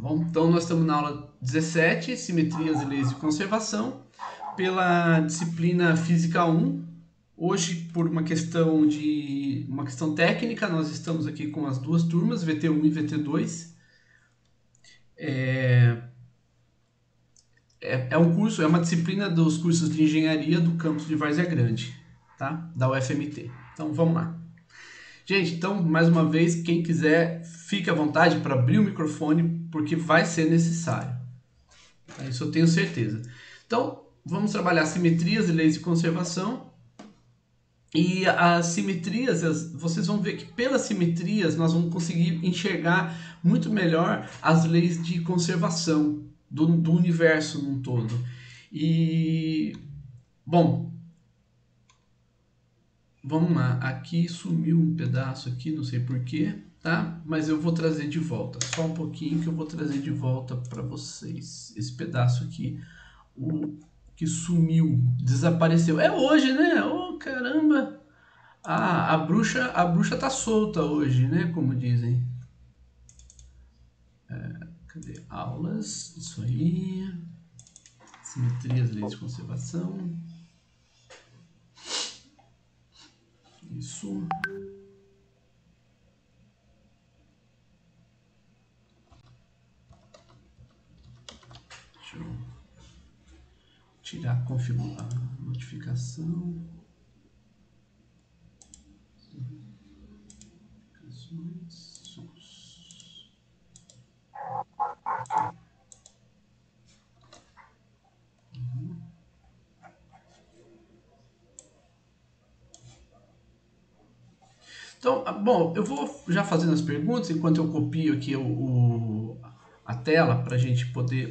bom? Então, nós estamos na aula 17, Simetrias e Leis de Conservação, pela disciplina Física 1. Hoje, por uma questão técnica, nós estamos aqui com as duas turmas, VT1 e VT2. É uma disciplina dos cursos de engenharia do campus de Várzea Grande, tá? Da UFMT. Então, vamos lá. Gente, então, mais uma vez, quem quiser, fique à vontade para abrir o microfone, porque vai ser necessário. Isso eu tenho certeza. Então, vamos trabalhar simetrias e leis de conservação. E as simetrias, vocês vão ver que pelas simetrias nós vamos conseguir enxergar muito melhor as leis de conservação do universo num todo. E, bom, vamos lá. Aqui sumiu um pedaço aqui, não sei porquê, tá? Mas eu vou trazer de volta. Só um pouquinho que eu vou trazer de volta para vocês. Esse pedaço aqui, o que sumiu, desapareceu. É hoje, né? Oh, caramba! A bruxa tá solta hoje, né? Como dizem. Cadê? Aulas, isso aí. Simetrias, leis de conservação. Isso. Deixa eu tirar a notificação. Então, bom, eu vou já fazendo as perguntas enquanto eu copio aqui a tela para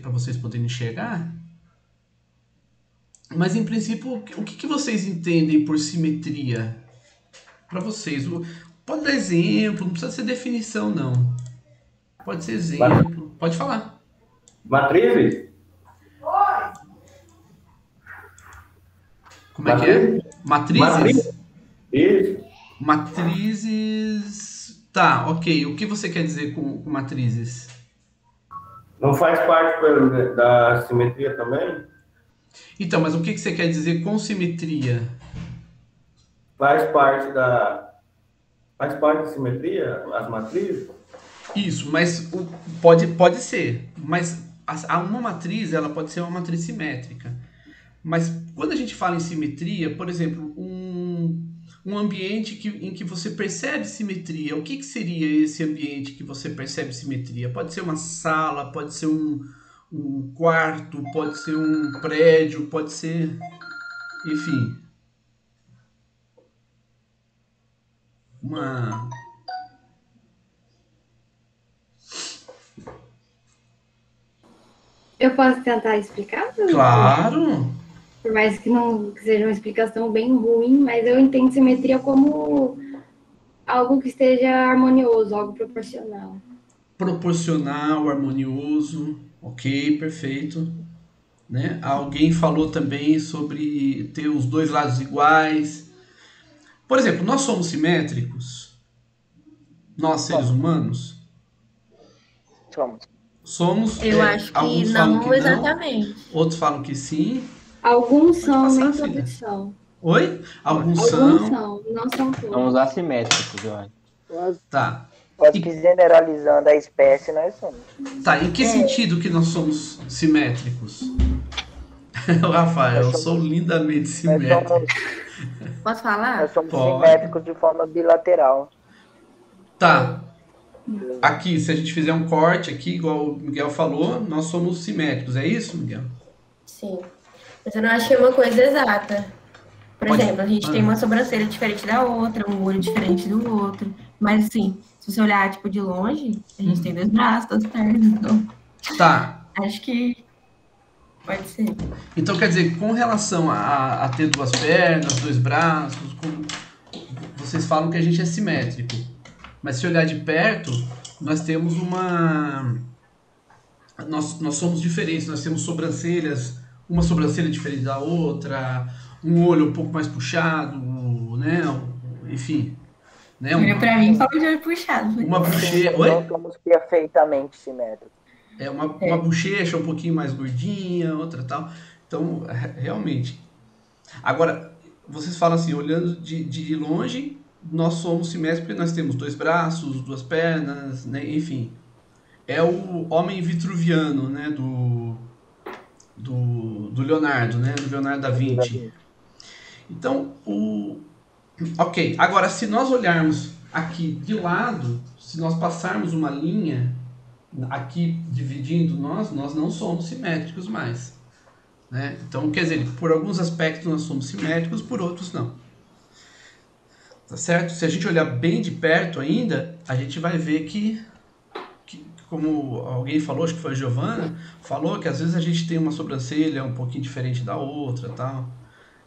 vocês poderem enxergar. Mas em princípio, o que vocês entendem por simetria? Para vocês, pode dar exemplo, não precisa ser definição não. Pode ser exemplo, pode falar. Matrizes? Como é que é? Matrizes? Isso. Matrizes. Tá, ok. O que você quer dizer com matrizes? Não faz parte da simetria também? Então, mas o que você quer dizer com simetria? Faz parte da simetria, as matrizes? Isso, mas pode ser. Mas uma matriz, ela pode ser uma matriz simétrica. Mas quando a gente fala em simetria, por exemplo, um ambiente em que você percebe simetria, o que seria esse ambiente que você percebe simetria? Pode ser uma sala, pode ser um quarto, pode ser um prédio, pode ser... Enfim. Eu posso tentar explicar? Claro! Por mais que não seja uma explicação bem ruim, mas eu entendo simetria como algo que esteja harmonioso, algo proporcional. Proporcional, harmonioso, ok, perfeito. Né? Alguém falou também sobre ter os dois lados iguais. Por exemplo, nós somos simétricos? Nós, seres humanos? Somos. Eu acho que alguns não, falam que exatamente. Não, outros falam que sim. Alguns são, nem todos são. Oi? Alguns são, não são todos. Somos assimétricos, eu acho. Tá. Acho que generalizando a espécie, nós somos. Tá, em que sentido que nós somos simétricos? Rafael, eu sou lindamente simétrico. Posso falar? Nós somos simétricos de forma bilateral. Tá. Aqui, se a gente fizer um corte aqui, igual o Miguel falou, nós somos simétricos. É isso, Miguel? Sim. Mas eu não acho que é uma coisa exata. Por exemplo, a gente tem uma sobrancelha diferente da outra, um olho diferente do outro. Mas, assim, se você olhar, tipo, de longe, a gente tem dois braços, duas pernas. Então... Tá. Acho que pode ser. Então, quer dizer, com relação a ter duas pernas, dois braços, vocês falam que a gente é simétrico. Mas se olhar de perto, nós temos nós somos diferentes, nós temos sobrancelhas, uma sobrancelha diferente da outra, um olho um pouco mais puxado, né? Enfim. Né? Pra mim, fala de olho puxado. Uma bochecha. Não somos perfeitamente simétricos. É uma bochecha um pouquinho mais gordinha, outra tal. Então, realmente. Agora, vocês falam assim, olhando de longe, nós somos simétricos porque nós temos 2 braços, 2 pernas, né? Enfim. É o homem vitruviano, né? Do Leonardo, né? Do Leonardo da Vinci. Então, ok. Agora, se nós olharmos aqui de lado, se nós passarmos uma linha aqui dividindo nós não somos simétricos mais. Né? Então, quer dizer, por alguns aspectos nós somos simétricos, por outros não. Tá certo? Se a gente olhar bem de perto ainda, a gente vai ver que como alguém falou, acho que foi a Giovana, falou que às vezes a gente tem uma sobrancelha um pouquinho diferente da outra, tal.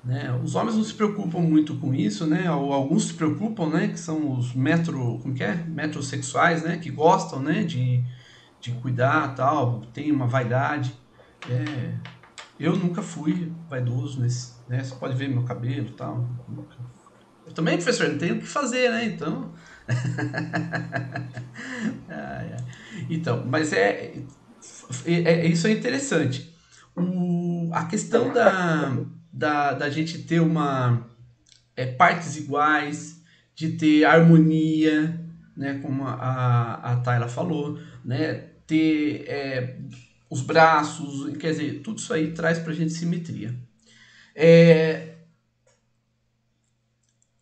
Né? Os homens não se preocupam muito com isso, né? Ou alguns se preocupam, né? Que são os metrosexuais, né? Que gostam, né? De cuidar, tal, tem uma vaidade. Eu nunca fui vaidoso nesse, né? Você pode ver meu cabelo, tal. Eu também, professor, não tenho o que fazer, né? Então, então, mas isso é interessante. A questão da gente ter partes iguais, de ter harmonia, né, como a Tayla falou, né, ter os braços, quer dizer, tudo isso aí traz pra gente simetria.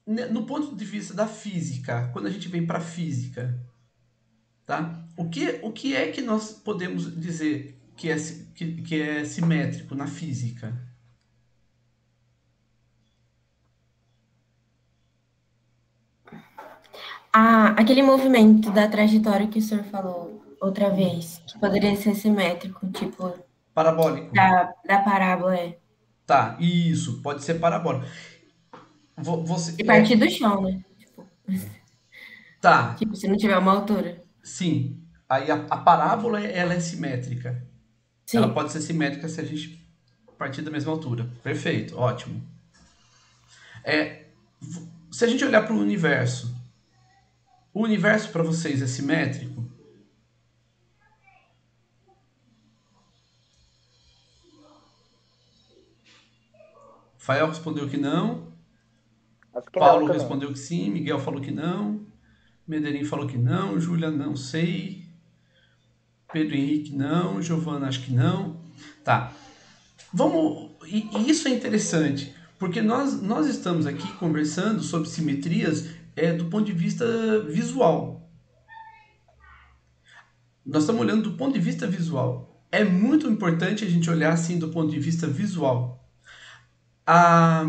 No ponto de vista da física, quando a gente vem para a física, tá? O que é que nós podemos dizer que é simétrico na física? Aquele movimento da trajetória que o senhor falou outra vez, que poderia ser simétrico, tipo... Parabólico. Da parábola, Tá, isso, pode ser parabólico. E partir do chão, né? Tá. Tipo, se não tiver uma altura. Sim. Aí a parábola, ela é simétrica. Sim. Ela pode ser simétrica se a gente partir da mesma altura. Perfeito, ótimo. Se a gente olhar para o universo para vocês é simétrico? Fael respondeu que não. Paulo respondeu que sim. Miguel falou que não. Medeirinho falou que não. Júlia, não sei. Pedro Henrique, não. Giovana, acho que não. Tá. E isso é interessante, porque nós estamos aqui conversando sobre simetrias do ponto de vista visual. Nós estamos olhando do ponto de vista visual. É muito importante a gente olhar assim do ponto de vista visual. A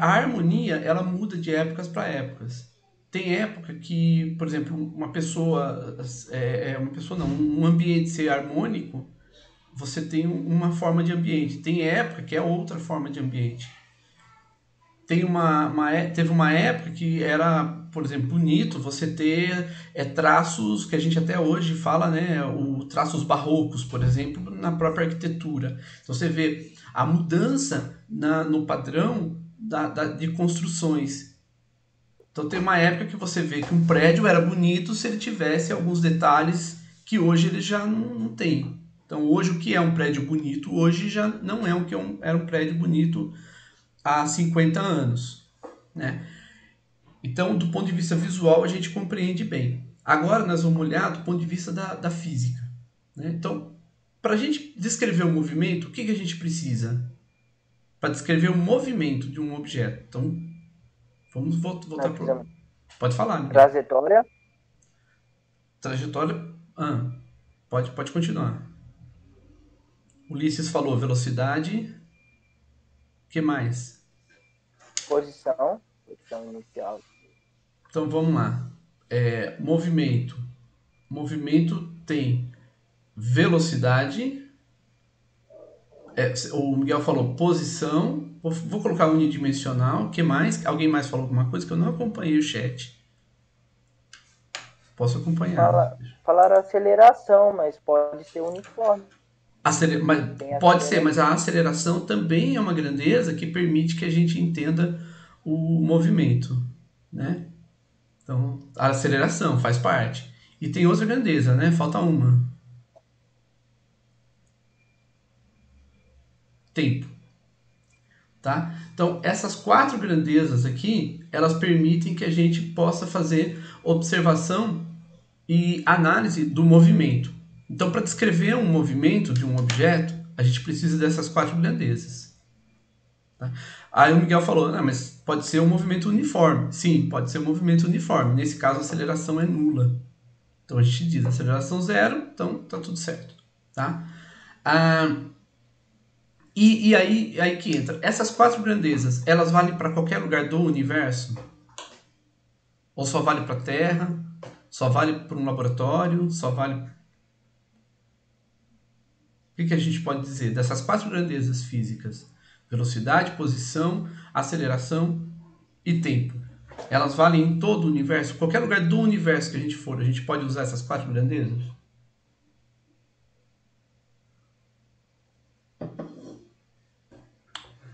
harmonia, ela muda de épocas para épocas. Tem época que, por exemplo, um ambiente ser harmônico, você tem uma forma de ambiente. Tem época que é outra forma de ambiente. Teve uma época que era, por exemplo, bonito você ter traços que a gente até hoje fala, né? Traços barrocos, por exemplo, na própria arquitetura. Então você vê a mudança no padrão de construções. Então tem uma época que você vê que um prédio era bonito se ele tivesse alguns detalhes que hoje ele já não tem. Então hoje o que é um prédio bonito hoje já não é o que era um prédio bonito há 50 anos. Né? Então do ponto de vista visual a gente compreende bem. Agora nós vamos olhar do ponto de vista da física. Né? Então para a gente descrever o movimento, o que a gente precisa? Para descrever o movimento de um objeto. Então vamos voltar para... Pode falar, Miguel. Trajetória. Trajetória... Pode continuar. Ulisses falou velocidade. O que mais? Posição inicial. Então vamos lá. Movimento. Movimento tem velocidade. O Miguel falou posição. Vou colocar unidimensional. O que mais? Alguém mais falou alguma coisa que eu não acompanhei o chat? Posso acompanhar. Falaram aceleração, mas pode ser uniforme. Pode ser, mas a aceleração também é uma grandeza que permite que a gente entenda o movimento. Né? Então, a aceleração faz parte. E tem outra grandeza, né? Falta uma. tempo. Tá? Então, essas 4 grandezas aqui, elas permitem que a gente possa fazer observação e análise do movimento. Então, para descrever um movimento de um objeto, a gente precisa dessas 4 grandezas. Tá? Aí o Miguel falou, mas pode ser um movimento uniforme. Sim, pode ser um movimento uniforme. Nesse caso, a aceleração é nula. Então, a gente diz aceleração 0, então tá tudo certo. Tá? E aí que entra. Essas 4 grandezas, elas valem para qualquer lugar do universo? Ou só vale para a Terra? Só vale para um laboratório? Só vale... O que a gente pode dizer dessas 4 grandezas físicas? Velocidade, posição, aceleração e tempo. Elas valem em todo o universo? Qualquer lugar do universo que a gente for, a gente pode usar essas 4 grandezas?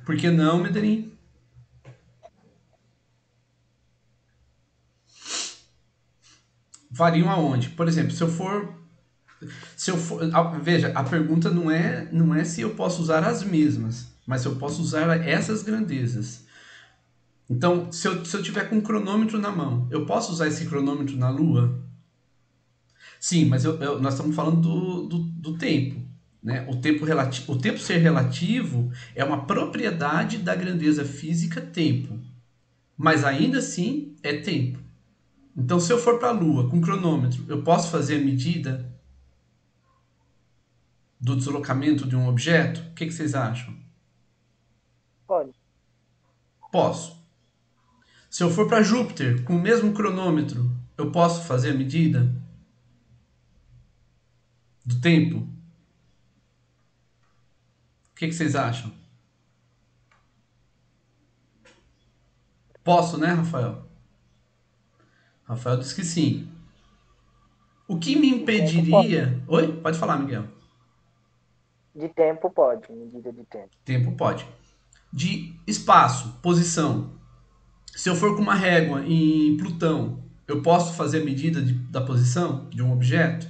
Por que não, Medellín? Variam aonde? Por exemplo, se eu for... Veja, a pergunta não é se eu posso usar as mesmas, mas se eu posso usar essas grandezas. Então, se eu tiver com um cronômetro na mão, eu posso usar esse cronômetro na Lua? Sim, mas nós estamos falando do tempo. Né? O tempo ser relativo é uma propriedade da grandeza física tempo. Mas ainda assim é tempo. Então, se eu for para a Lua com cronômetro, eu posso fazer a medida do deslocamento de um objeto? O que vocês acham? Pode. Posso. Se eu for para Júpiter com o mesmo cronômetro, eu posso fazer a medida do tempo? O que vocês acham? Posso, né, Rafael? Rafael disse que sim. O que me impediria... Oi? Pode falar, Miguel. De tempo pode, medida de tempo. Tempo pode. De espaço, posição. Se eu for com uma régua em Plutão, eu posso fazer a medida da posição de um objeto?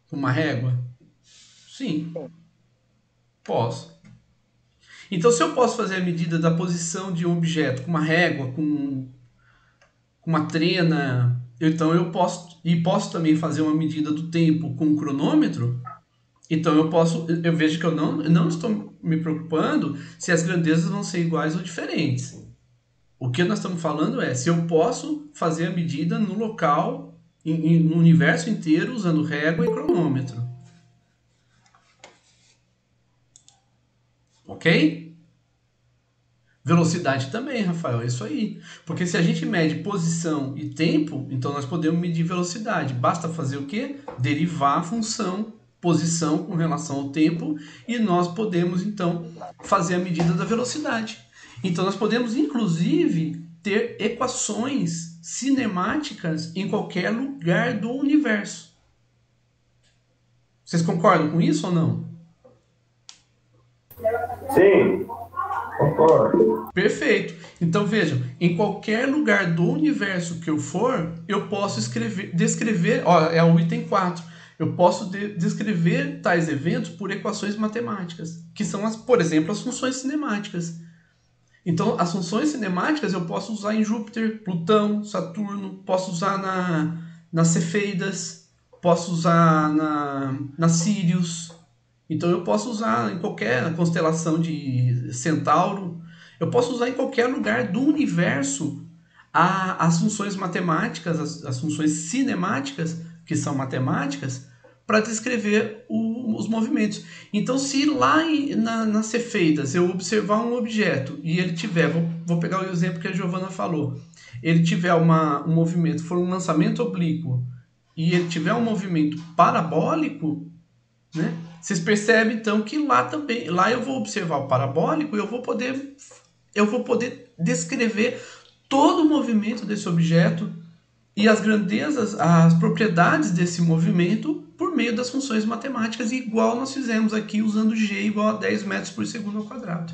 Com uma régua? Sim. Posso. Então, se eu posso fazer a medida da posição de um objeto com uma régua, com uma trena, então eu posso também fazer uma medida do tempo com um cronômetro. Então eu vejo que eu não estou me preocupando se as grandezas vão ser iguais ou diferentes. O que nós estamos falando é se eu posso fazer a medida no local, no universo inteiro, usando régua e cronômetro. Ok? Velocidade também, Rafael, é isso aí. Porque se a gente mede posição e tempo, então nós podemos medir velocidade. Basta fazer o quê? Derivar a função posição com relação ao tempo e nós podemos, então, fazer a medida da velocidade. Então, nós podemos, inclusive, ter equações cinemáticas em qualquer lugar do universo. Vocês concordam com isso ou não? Sim, concordo. Perfeito. Então, vejam, em qualquer lugar do universo que eu for, eu posso descrever, é o item 4, eu posso descrever tais eventos por equações matemáticas, que são, por exemplo, as funções cinemáticas. Então, as funções cinemáticas eu posso usar em Júpiter, Plutão, Saturno, posso usar nas Cefeidas, posso usar na Sirius. Então, eu posso usar em qualquer constelação de Centauro, eu posso usar em qualquer lugar do universo as funções matemáticas, as funções cinemáticas, que são matemáticas, para descrever os movimentos. Então, se lá nas Cefeidas eu observar um objeto e ele tiver, vou pegar o exemplo que a Giovana falou, ele tiver um movimento, for um lançamento oblíquo, e ele tiver um movimento parabólico, né? Vocês percebem então que lá eu vou observar o parabólico e eu vou poder descrever todo o movimento desse objeto e as grandezas, as propriedades desse movimento por meio das funções matemáticas, igual nós fizemos aqui usando G igual a 10 metros por segundo ao quadrado.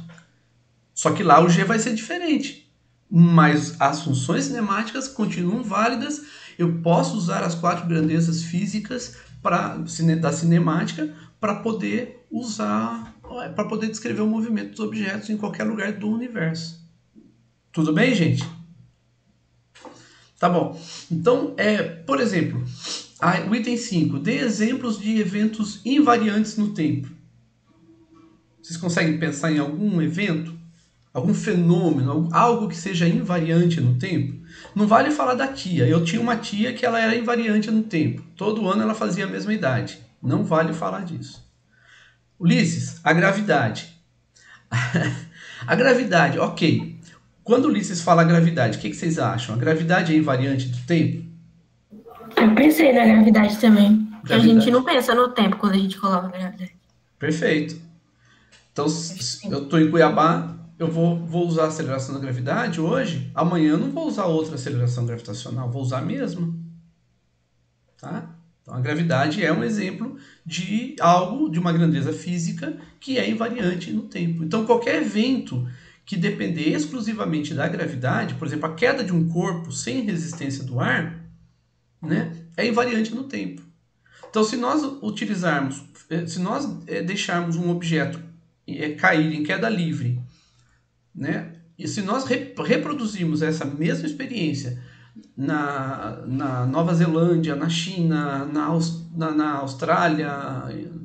Só que lá o G vai ser diferente, mas as funções cinemáticas continuam válidas. Eu posso usar as 4 grandezas físicas da cinemática para poder usar, para poder descrever o movimento dos objetos em qualquer lugar do universo. Tudo bem, gente? Tá bom. Então, por exemplo, o item 5, dê exemplos de eventos invariantes no tempo. Vocês conseguem pensar em algum evento? Algum fenômeno? Algo que seja invariante no tempo? Não vale falar da tia. Eu tinha uma tia que ela era invariante no tempo. Todo ano ela fazia a mesma idade. Não vale falar disso. Ulisses, a gravidade. A gravidade, ok. Quando o Ulisses fala gravidade, o que vocês acham? A gravidade é invariante do tempo? Eu pensei na gravidade também. Porque a Gravidade. gente não pensa no tempo quando a gente coloca gravidade. Perfeito. Então, se eu estou em Cuiabá, eu vou usar a aceleração da gravidade hoje, amanhã eu não vou usar outra aceleração gravitacional, vou usar a mesma. Tá? Então, a gravidade é um exemplo de algo, de uma grandeza física que é invariante no tempo. Então, qualquer evento que depender exclusivamente da gravidade, por exemplo, a queda de um corpo sem resistência do ar, né, é invariante no tempo. Então, se nós deixarmos um objeto cair em queda livre, né, e se nós reproduzirmos essa mesma experiência na Nova Zelândia, na China, na Austrália,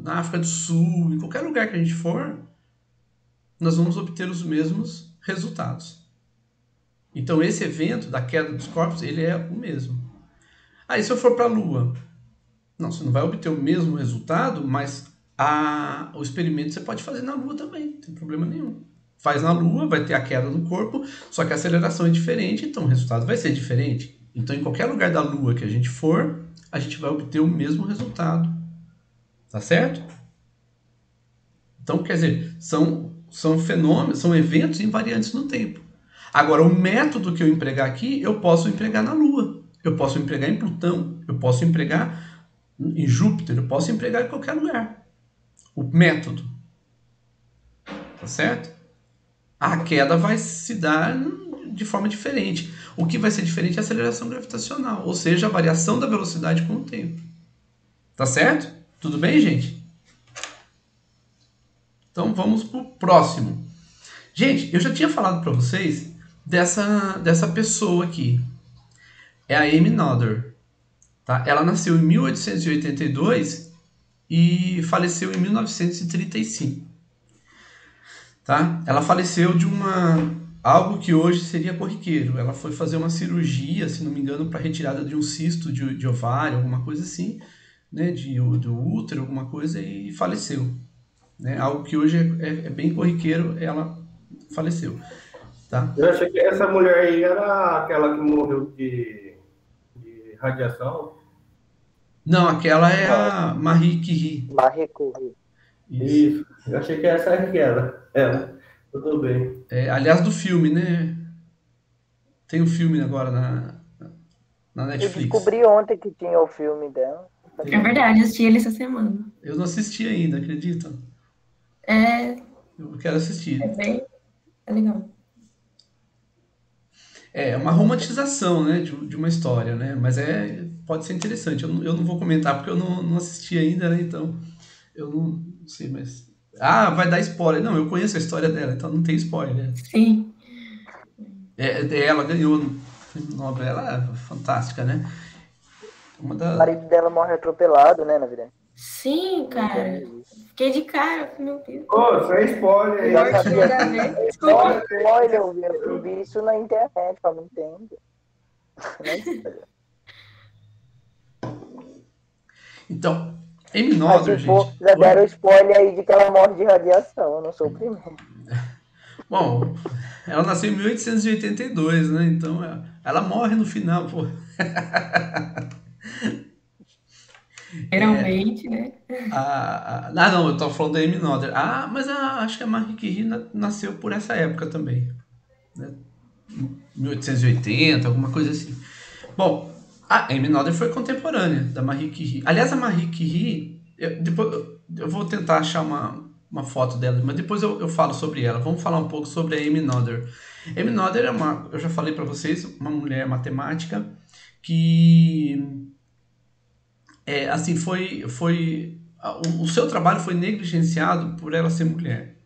na África do Sul, em qualquer lugar que a gente for, nós vamos obter os mesmos resultados. Então, esse evento da queda dos corpos, ele é o mesmo. Aí, se eu for para a Lua, não, você não vai obter o mesmo resultado, mas o experimento você pode fazer na Lua também, não tem problema nenhum. Faz na Lua, vai ter a queda do corpo, só que a aceleração é diferente, então o resultado vai ser diferente. Então, em qualquer lugar da Lua que a gente for, a gente vai obter o mesmo resultado. Tá certo? Então, quer dizer, são fenômenos, são eventos invariantes no tempo. Agora, o método que eu empregar aqui, eu posso empregar na Lua, eu posso empregar em Plutão, eu posso empregar em Júpiter, eu posso empregar em qualquer lugar. O método. Tá certo? A queda vai se dar de forma diferente. O que vai ser diferente é a aceleração gravitacional, ou seja, a variação da velocidade com o tempo. Tá certo? Tudo bem, gente? Então vamos para o próximo. Gente, eu já tinha falado para vocês dessa pessoa aqui. É a Amy Noether. Tá? Ela nasceu em 1882 e faleceu em 1935. Tá? Ela faleceu de algo que hoje seria corriqueiro. Ela foi fazer uma cirurgia, se não me engano, para retirada de um cisto de ovário, alguma coisa assim, né? do útero, alguma coisa, e faleceu. Né? Algo que hoje é bem corriqueiro, ela faleceu. Tá? Eu achei que essa mulher aí era aquela que morreu de radiação. Não, aquela é a Marie Curie. Marie Curie. Isso. Eu achei que essa era que era. Tudo bem. Aliás, do filme, né? Tem um filme agora na Eu Netflix. descobri ontem que tinha o filme dela. É verdade, eu assisti ele essa semana. Eu não assisti ainda, acredita? Eu quero assistir. É legal. É uma romantização, né, de uma história, né? Mas pode ser interessante. Eu não vou comentar porque eu não assisti ainda, né? Então, eu não sei, mas... vai dar spoiler. Não, eu conheço a história dela, então não tem spoiler. Sim. Ela ganhou novela fantástica, né? O marido dela morre atropelado, né, na verdade. Sim, cara. Fiquei de cara, meu Deus. Ô, foi spoiler aí. Eu sabia. Desculpa. Olha, eu vi isso na internet há muito tempo. Então, Amy Noether, gente... Já deram spoiler aí de que ela morre de radiação, eu não sou o primeiro. Bom, ela nasceu em 1882, né? Então, ela morre no final, pô. Geralmente, né? Não, eu tô falando da Amy Noether. Mas acho que a Marie Curie nasceu por essa época também. Né? 1880, alguma coisa assim. Bom, a Amy Noether foi contemporânea da Marie Curie. Aliás, a Marie Curie, depois eu vou tentar achar uma foto dela, mas depois eu falo sobre ela. Vamos falar um pouco sobre a Amy Noether. Amy Noether eu já falei para vocês, uma mulher matemática que assim, o seu trabalho foi negligenciado por ela ser mulher,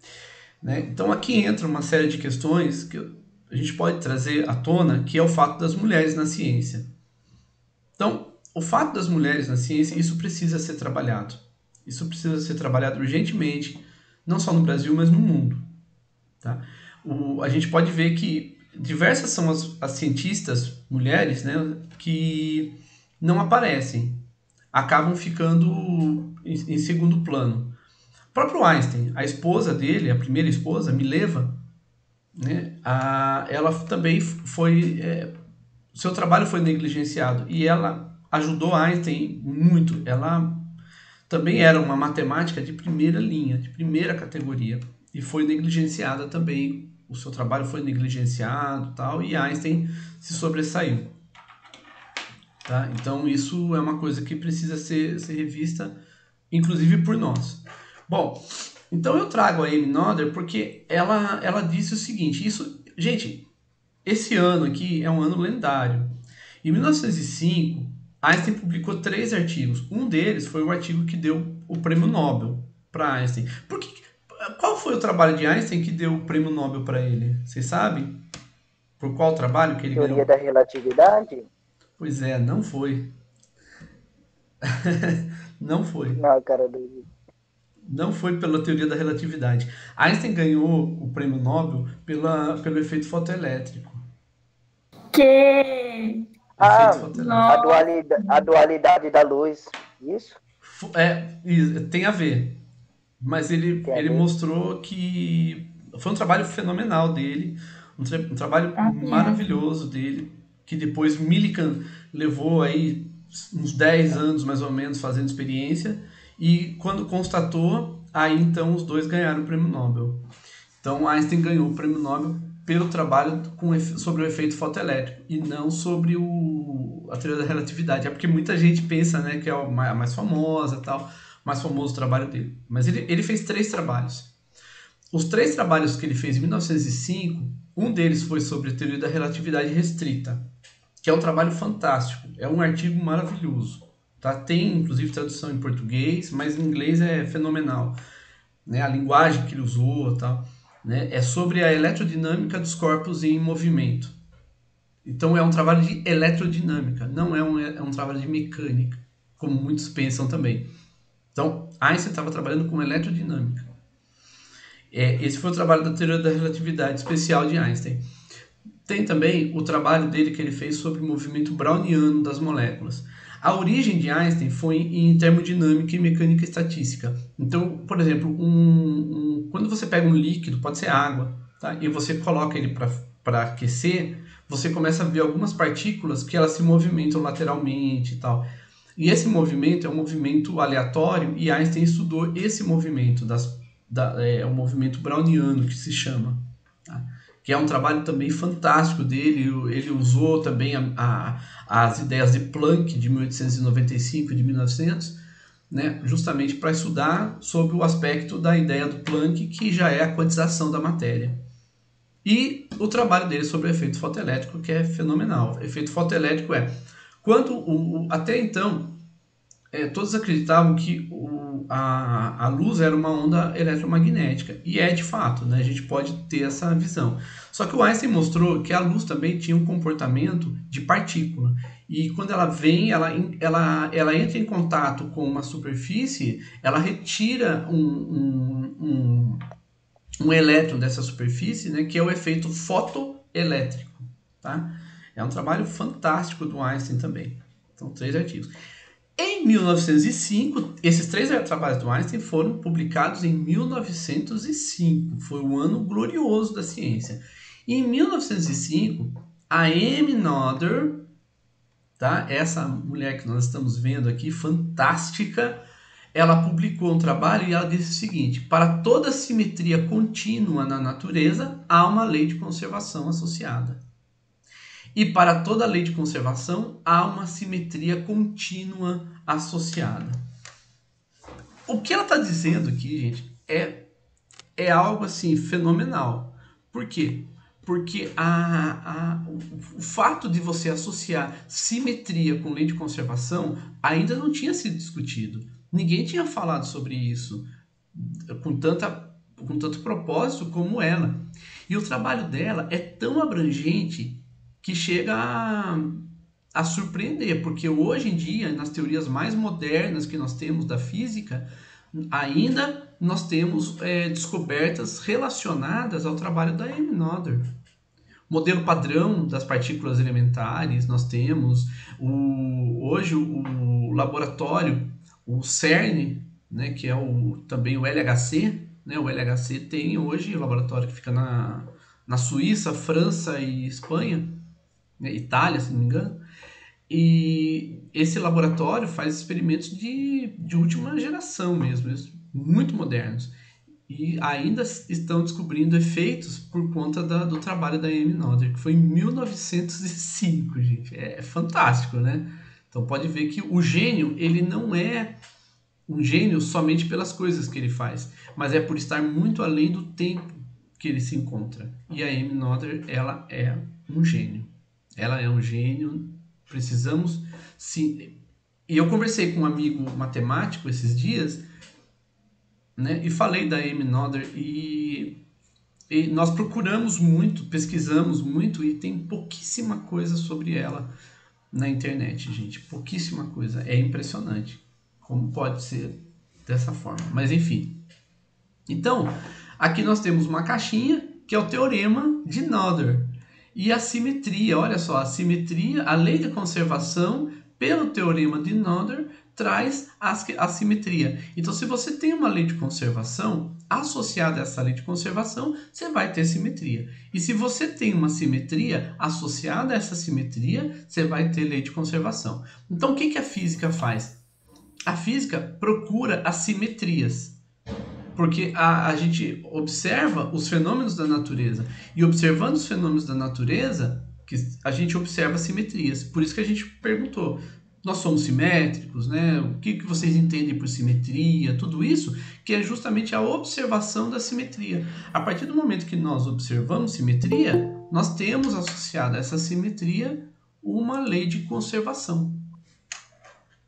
né? Então aqui entra uma série de questões que a gente pode trazer à tona, que é o fato das mulheres na ciência. Então, o fato das mulheres na ciência, isso precisa ser trabalhado. Isso precisa ser trabalhado urgentemente, não só no Brasil, mas no mundo. Tá? A gente pode ver que diversas são as cientistas mulheres, né, que não aparecem, acabam ficando em segundo plano. O próprio Einstein, a esposa dele, a primeira esposa, Mileva, né, ela também seu trabalho foi negligenciado e ela ajudou Einstein muito. Ela também era uma matemática de primeira linha, de primeira categoria, e foi negligenciada também. O seu trabalho foi negligenciado, tal, e Einstein se sobressaiu. Tá? Então isso é uma coisa que precisa ser revista, inclusive por nós. Bom, então eu trago a Amy Noether porque ela disse o seguinte, gente, esse ano aqui é um ano lendário. Em 1905, Einstein publicou 3 artigos. Um deles foi o artigo que deu o prêmio Nobel para Einstein. Qual foi o trabalho de Einstein que deu o prêmio Nobel para ele? Vocês sabem? Por qual trabalho que ele ganhou? Teoria da relatividade? Pois é, não foi. Não foi. Não, cara, do... Não foi pela teoria da relatividade. Einstein ganhou o prêmio Nobel pelo efeito fotoelétrico. Que? A dualidade da luz. Isso? Tem a ver. Mas ele mostrou que foi um trabalho fenomenal dele, um trabalho maravilhoso dele, que depois Millikan levou aí uns 10 anos mais ou menos fazendo experiência, e quando constatou, aí então os dois ganharam o prêmio Nobel. Então Einstein ganhou o prêmio Nobel pelo trabalho sobre o efeito fotoelétrico e não sobre a teoria da relatividade. É porque muita gente pensa, né, que é a mais famosa, tal, mais famoso trabalho dele. Mas ele fez 3 trabalhos. Os 3 trabalhos que ele fez em 1905, um deles foi sobre a teoria da relatividade restrita, que é um trabalho fantástico, é um artigo maravilhoso. Tá? Tem, inclusive, tradução em português, mas em inglês é fenomenal. Né? A linguagem que ele usou, tal, né? É sobre a eletrodinâmica dos corpos em movimento. Então é um trabalho de eletrodinâmica, não é um trabalho de mecânica, como muitos pensam também. Então, Einstein estava trabalhando com eletrodinâmica. Esse foi o trabalho da teoria da relatividade especial de Einstein. Tem também o trabalho dele que ele fez sobre o movimento browniano das moléculas. A origem de Einstein foi em termodinâmica e mecânica estatística. Então, por exemplo, quando você pega um líquido, pode ser água, tá? E você coloca ele para aquecer, você começa a ver algumas partículas que elas se movimentam lateralmente e tal. E esse movimento é um movimento aleatório, e Einstein estudou esse movimento, o movimento browniano, que se chama. Tá? Que é um trabalho também fantástico dele. Ele usou também as ideias de Planck, de 1895 e de 1900, né? Justamente para estudar sobre o aspecto da ideia do Planck, que já é a quantização da matéria. E o trabalho dele sobre o efeito fotoelétrico, que é fenomenal. O efeito fotoelétrico até então, todos acreditavam que a luz era uma onda eletromagnética, e é de fato, né? A gente pode ter essa visão. Só que o Einstein mostrou que a luz também tinha um comportamento de partícula, e quando ela vem, ela entra em contato com uma superfície, ela retira um elétron dessa superfície, né? Que é o efeito fotoelétrico. Tá? É um trabalho fantástico do Einstein também. São 3 artigos. Em 1905, esses 3 trabalhos do Einstein foram publicados em 1905. Foi um ano glorioso da ciência. E em 1905, a Amy Noether, tá? Essa mulher que nós estamos vendo aqui, fantástica, ela publicou um trabalho e ela disse o seguinte: para toda simetria contínua na natureza, há uma lei de conservação associada. E para toda lei de conservação, há uma simetria contínua associada. O que ela está dizendo aqui, gente, é algo assim fenomenal. Por quê? porque o fato de você associar simetria com lei de conservação ainda não tinha sido discutido. Ninguém tinha falado sobre isso com tanto propósito como ela. E o trabalho dela é tão abrangente que chega a surpreender, porque hoje em dia, nas teorias mais modernas que nós temos da física, ainda nós temos descobertas relacionadas ao trabalho da Amy Noether. Modelo padrão das partículas elementares, nós temos hoje o laboratório, o CERN, né, que é também o LHC, né, o LHC tem hoje o laboratório que fica na Suíça, França e Espanha, né, Itália, se não me engano, e esse laboratório faz experimentos de última geração mesmo, muito modernos, e ainda estão descobrindo efeitos por conta do trabalho da Amy Noether, que foi em 1905, gente. É fantástico, né? Então pode ver que o gênio, ele não é um gênio somente pelas coisas que ele faz, mas é por estar muito além do tempo que ele se encontra. E a Amy Noether, ela é um gênio. Ela é um gênio, precisamos... Sim. E eu conversei com um amigo matemático esses dias, né, e falei da Amy Noether e nós procuramos muito, pesquisamos muito e tem pouquíssima coisa sobre ela na internet, gente. Pouquíssima coisa. É impressionante como pode ser dessa forma. Mas enfim. Então, aqui nós temos uma caixinha que é o teorema de Noether. E a simetria, olha só, a simetria, a lei de conservação pelo teorema de Noether traz a simetria. Então, se você tem uma lei de conservação, associada a essa lei de conservação, você vai ter simetria. E se você tem uma simetria associada a essa simetria, você vai ter lei de conservação. Então, o que a física faz? A física procura as simetrias. Porque a gente observa os fenômenos da natureza. E observando os fenômenos da natureza, a gente observa simetrias. Por isso que a gente perguntou, nós somos simétricos, né? O que vocês entendem por simetria? Tudo isso, que é justamente a observação da simetria. A partir do momento que nós observamos simetria, nós temos associado a essa simetria uma lei de conservação.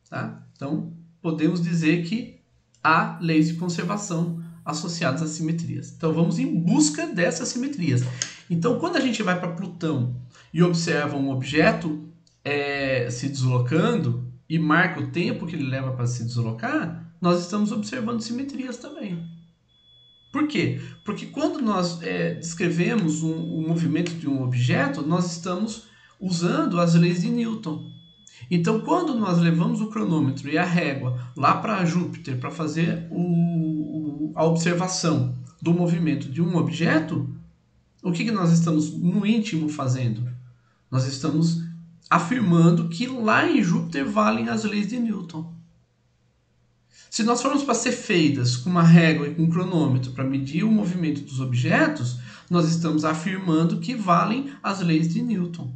Tá? Então, podemos dizer que há leis de conservação associadas às simetrias. Então, vamos em busca dessas simetrias. Então, quando a gente vai para Plutão e observa um objeto se deslocando e marca o tempo que ele leva para se deslocar, nós estamos observando simetrias também. Por quê? Porque quando nós descrevemos o movimento de um objeto, nós estamos usando as leis de Newton. Então, quando nós levamos o cronômetro e a régua lá para Júpiter para fazer a observação do movimento de um objeto, o que nós estamos no íntimo fazendo? Nós estamos afirmando que lá em Júpiter valem as leis de Newton. Se nós formos para Cefeidas com uma régua e com um cronômetro para medir o movimento dos objetos, nós estamos afirmando que valem as leis de Newton.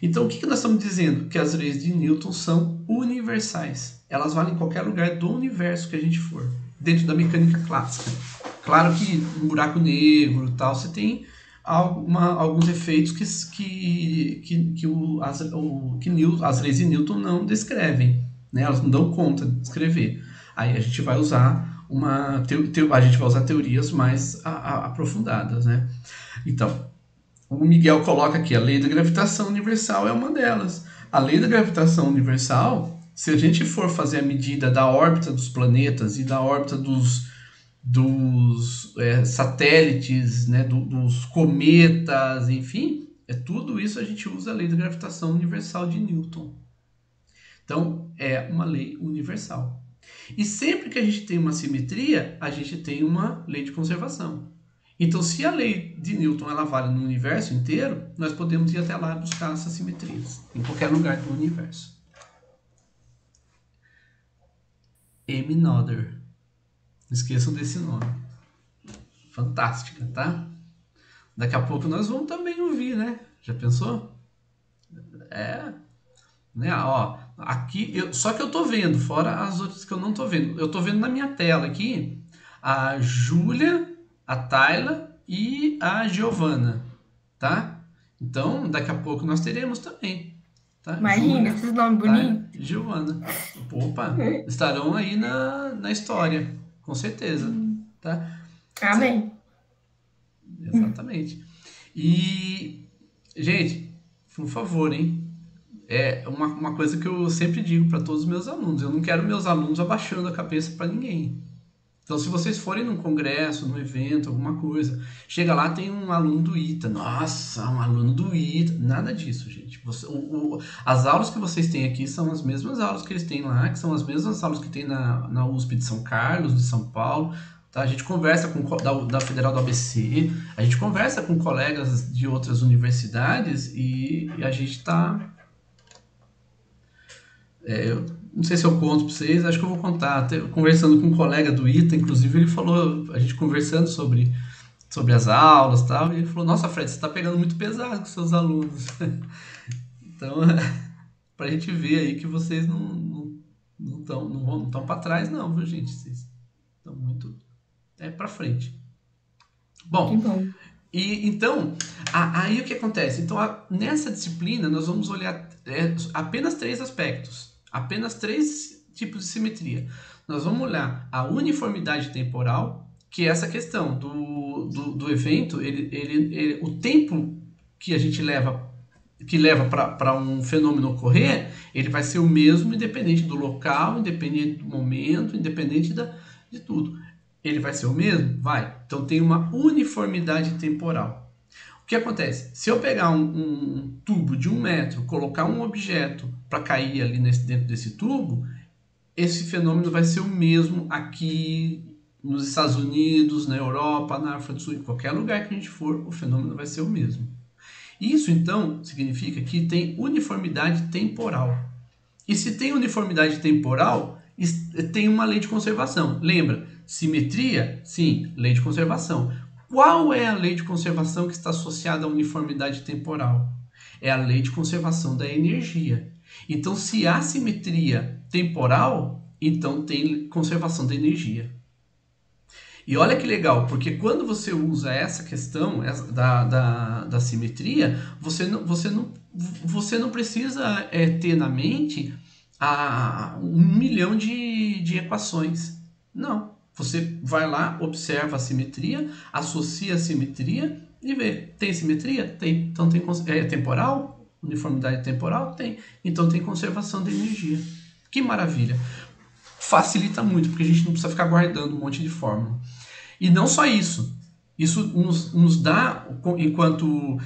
Então, o que nós estamos dizendo? Que as leis de Newton são universais. Elas valem em qualquer lugar do universo que a gente for, dentro da mecânica clássica. Claro que no buraco negro e tal, você tem alguns efeitos que as leis de Newton não descrevem, né? Elas não dão conta de descrever. Aí a gente vai usar teorias mais aprofundadas, né? Então, o Miguel coloca aqui, a lei da gravitação universal é uma delas. A lei da gravitação universal, se a gente for fazer a medida da órbita dos planetas e da órbita dos satélites, né, dos cometas, enfim, tudo isso a gente usa a lei da gravitação universal de Newton. Então, é uma lei universal. E sempre que a gente tem uma simetria, a gente tem uma lei de conservação. Então, se a lei de Newton ela vale no universo inteiro, nós podemos ir até lá e buscar essas simetrias, em qualquer lugar do universo. Amy Noether. Não esqueçam desse nome. Fantástica, tá? Daqui a pouco nós vamos também ouvir, né? Já pensou? Né? Ó, aqui, só que eu tô vendo, fora as outras que eu não tô vendo. Eu tô vendo na minha tela aqui a Júlia, a Tayla e a Giovana. tá? Então, daqui a pouco nós teremos também. Tá? Imagina, esses nomes bonitos. Tá? Giovana. Opa, estarão aí na história, com certeza. Tá? Amém. Exatamente. E, gente, por favor, hein? É uma coisa que eu sempre digo para todos os meus alunos. Eu não quero meus alunos abaixando a cabeça para ninguém. Então, se vocês forem num congresso, num evento, alguma coisa, chega lá, tem um aluno do ITA. Nossa, um aluno do ITA. Nada disso, gente. As aulas que vocês têm aqui são as mesmas aulas que eles têm lá, que são as mesmas aulas que tem na USP de São Carlos, de São Paulo. Tá? A gente conversa com da Federal do ABC, a gente conversa com colegas de outras universidades e a gente está... eu não sei se eu conto para vocês, acho que eu vou contar. Até conversando com um colega do ITA, inclusive, ele falou, a gente conversando sobre as aulas e tal, e ele falou, nossa, Fred, você está pegando muito pesado com seus alunos. Então, para a gente ver aí que vocês não estão para trás, não, viu, gente? Vocês estão muito para frente. Bom, e então, aí o que acontece? Então, nessa disciplina, nós vamos olhar apenas 3 aspectos, apenas 3 tipos de simetria. Nós vamos olhar a uniformidade temporal, que é essa questão do evento, o tempo que a gente leva para um fenômeno ocorrer, ele vai ser o mesmo independente do local, independente do momento, independente de tudo. Ele vai ser o mesmo? Vai. Então tem uma uniformidade temporal. O que acontece? Se eu pegar um tubo de 1 metro, colocar um objeto para cair ali dentro desse tubo, esse fenômeno vai ser o mesmo aqui nos Estados Unidos, na Europa, na África do Sul, em qualquer lugar que a gente for, o fenômeno vai ser o mesmo. Isso, então, significa que tem uniformidade temporal. E se tem uniformidade temporal, tem uma lei de conservação. Lembra? Simetria? Sim, lei de conservação. Qual é a lei de conservação que está associada à uniformidade temporal? É a lei de conservação da energia. Então, se há simetria temporal, então tem conservação da energia. E olha que legal, porque quando você usa essa questão da simetria, você não precisa ter na mente 1 milhão de equações. Não. Você vai lá, observa a simetria, associa a simetria e vê. Tem simetria? Tem. Então tem temporal? Uniformidade temporal? Tem. Então tem conservação da energia. Que maravilha. Facilita muito, porque a gente não precisa ficar guardando um monte de fórmula. E não só isso. Isso nos dá, enquanto,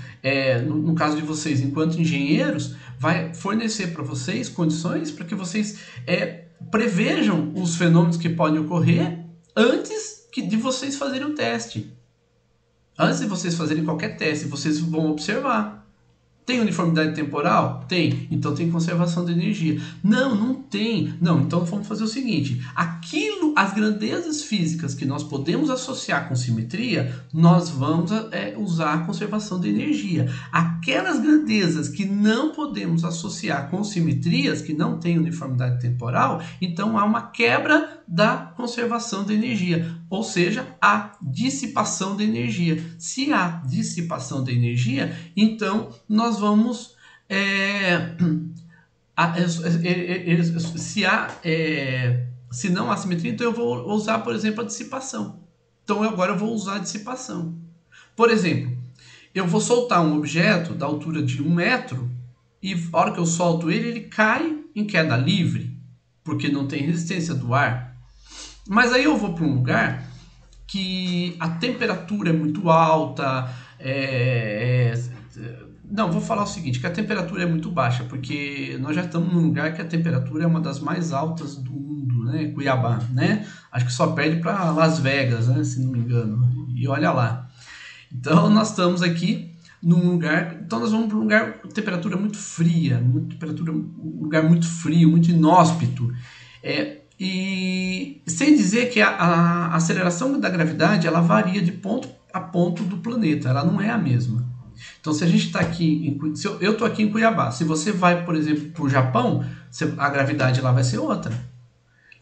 no caso de vocês, enquanto engenheiros, vai fornecer para vocês condições para que vocês prevejam os fenômenos que podem ocorrer antes de vocês fazerem o teste. Antes de vocês fazerem qualquer teste, vocês vão observar. Tem uniformidade temporal? Tem. Então tem conservação de energia. Não tem. Não, então vamos fazer o seguinte. As grandezas físicas que nós podemos associar com simetria, nós vamos usar a conservação de energia. Aquelas grandezas que não podemos associar com simetrias, que não têm uniformidade temporal, então há uma quebra da conservação de energia, ou seja, a dissipação de energia. Se há dissipação de energia, então nós vamos se não há simetria, então eu vou usar, por exemplo, a dissipação. Então agora eu vou usar a dissipação. Por exemplo, eu vou soltar um objeto da altura de 1 metro e a hora que eu solto ele cai em queda livre, porque não tem resistência do ar. Mas aí eu vou para um lugar que a temperatura é muito alta. Não, vou falar o seguinte, que a temperatura é muito baixa, porque nós já estamos num lugar que a temperatura é uma das mais altas do mundo, né? Cuiabá, né? Acho que só perde para Las Vegas, né? Se não me engano. E olha lá. Então nós estamos aqui num lugar, então nós vamos para um lugar com temperatura muito fria, um lugar muito frio, muito inóspito. E sem dizer que a aceleração da gravidade ela varia de ponto a ponto do planeta, ela não é a mesma. Então, se a gente está aqui, eu estou aqui em Cuiabá, se você vai, por exemplo, para o Japão, a gravidade lá vai ser outra.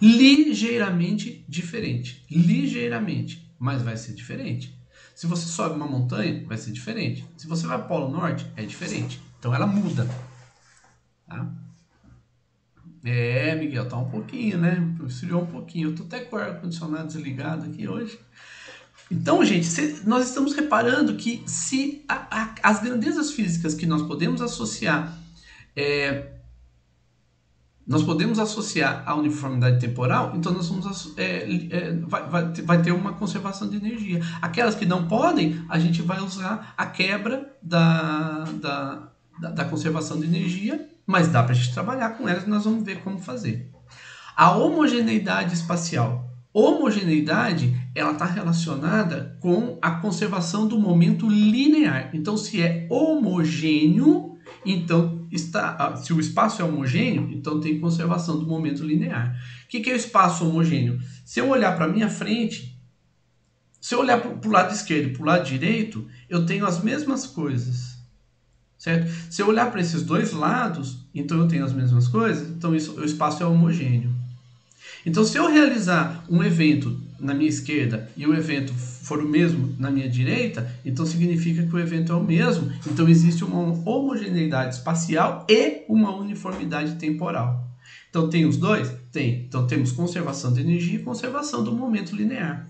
Ligeiramente diferente. Ligeiramente, mas vai ser diferente. Se você sobe uma montanha, vai ser diferente. Se você vai para o Polo Norte, é diferente. Então ela muda. Tá? Miguel, tá um pouquinho, né? Esfriou um pouquinho. Eu tô até com o ar-condicionado desligado aqui hoje. Então, gente, nós estamos reparando que se as grandezas físicas que nós podemos associar à uniformidade temporal, então nós vamos vai ter uma conservação de energia. Aquelas que não podem, a gente vai usar a quebra da conservação de energia, mas dá para a gente trabalhar com elas e nós vamos ver como fazer. A homogeneidade espacial. Homogeneidade, ela está relacionada com a conservação do momento linear. Então, se é homogêneo, então se o espaço é homogêneo, então tem conservação do momento linear. O que é o espaço homogêneo? Se eu olhar para a minha frente, se eu olhar para o lado esquerdo e para o lado direito, eu tenho as mesmas coisas. Certo? Se eu olhar para esses dois lados, então eu tenho as mesmas coisas, então o espaço é homogêneo. Então, se eu realizar um evento na minha esquerda e o evento for o mesmo na minha direita, então significa que o evento é o mesmo. Então, existe uma homogeneidade espacial e uma uniformidade temporal. Então, tem os dois? Tem. Então, temos conservação de energia e conservação do momento linear.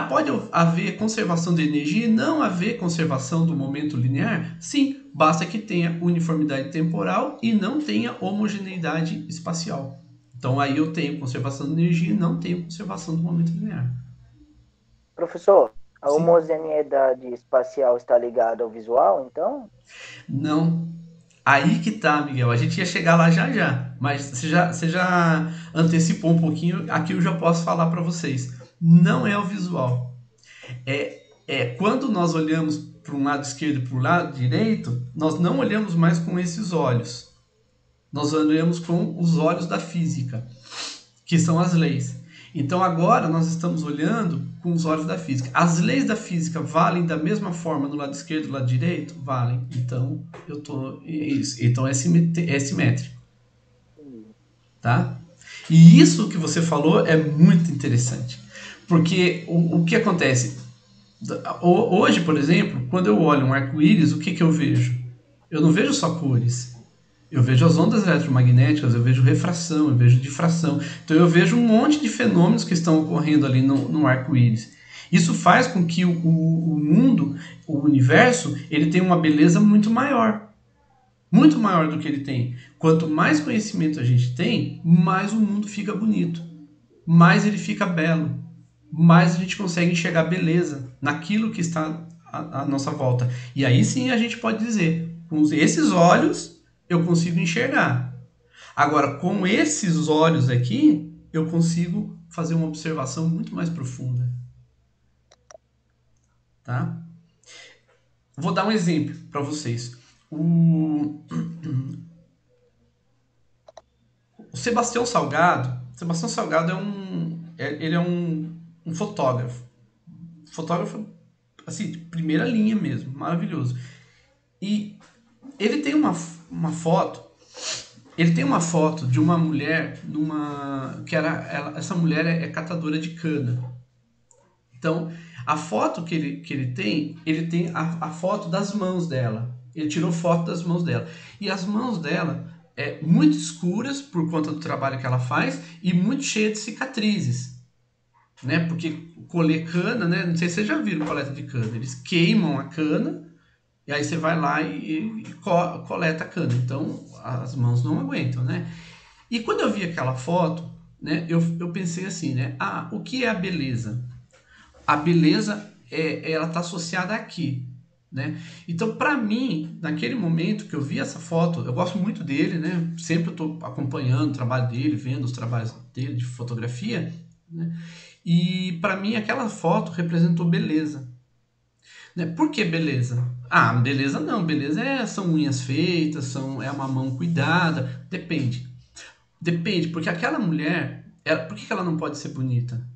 Pode haver conservação de energia e não haver conservação do momento linear? Sim, basta que tenha uniformidade temporal e não tenha homogeneidade espacial. Então, aí eu tenho conservação de energia e não tenho conservação do momento linear. Professor, a Sim. homogeneidade espacial está ligada ao visual, então? Não. Aí que tá, Miguel. A gente ia chegar lá já. Mas você já antecipou um pouquinho. Aqui eu já posso falar para vocês. Não é o visual. Quando nós olhamos para um lado esquerdo e para o lado direito, nós não olhamos mais com esses olhos. Nós olhamos com os olhos da física, que são as leis. Então agora nós estamos olhando com os olhos da física. As leis da física valem da mesma forma no lado esquerdo e no lado direito? Valem. Então é simétrico. Tá? E isso que você falou é muito interessante. Porque o que acontece? Hoje, por exemplo, quando eu olho um arco-íris, o que eu vejo? Eu não vejo só cores. Eu vejo as ondas eletromagnéticas, eu vejo refração, eu vejo difração. Então eu vejo um monte de fenômenos que estão ocorrendo ali no arco-íris. Isso faz com que o mundo, o universo, ele tenha uma beleza muito maior. Muito maior do que ele tem. Quanto mais conhecimento a gente tem, mais o mundo fica bonito. Mais ele fica belo. Mais a gente consegue enxergar beleza naquilo que está à nossa volta. E aí sim a gente pode dizer, com esses olhos eu consigo enxergar. Agora, com esses olhos aqui, eu consigo fazer uma observação muito mais profunda. Tá? Vou dar um exemplo para vocês. O Sebastião Salgado ele é um fotógrafo. Fotógrafo, assim, de primeira linha mesmo, maravilhoso. E ele tem uma foto de uma mulher essa mulher é catadora de cana. Então, a foto que ele tem a foto das mãos dela. Ele tirou foto das mãos dela. E as mãos dela muito escuras por conta do trabalho que ela faz e muito cheia de cicatrizes. Né? Porque colher cana, né? Não sei se vocês já viram coleta de cana. Eles queimam a cana e aí você vai lá e coleta a cana. Então, as mãos não aguentam, né? E quando eu vi aquela foto, né, eu pensei assim, né? O que é a beleza? A beleza, ela está associada aqui, né? Então, para mim, naquele momento que eu vi essa foto, eu gosto muito dele, né? Sempre eu estou acompanhando o trabalho dele, vendo os trabalhos dele de fotografia, né? E para mim, aquela foto representou beleza. Né? Por que beleza? Beleza não. Beleza são unhas feitas, é uma mão cuidada. Depende. Depende, porque aquela mulher, por que ela não pode ser bonita?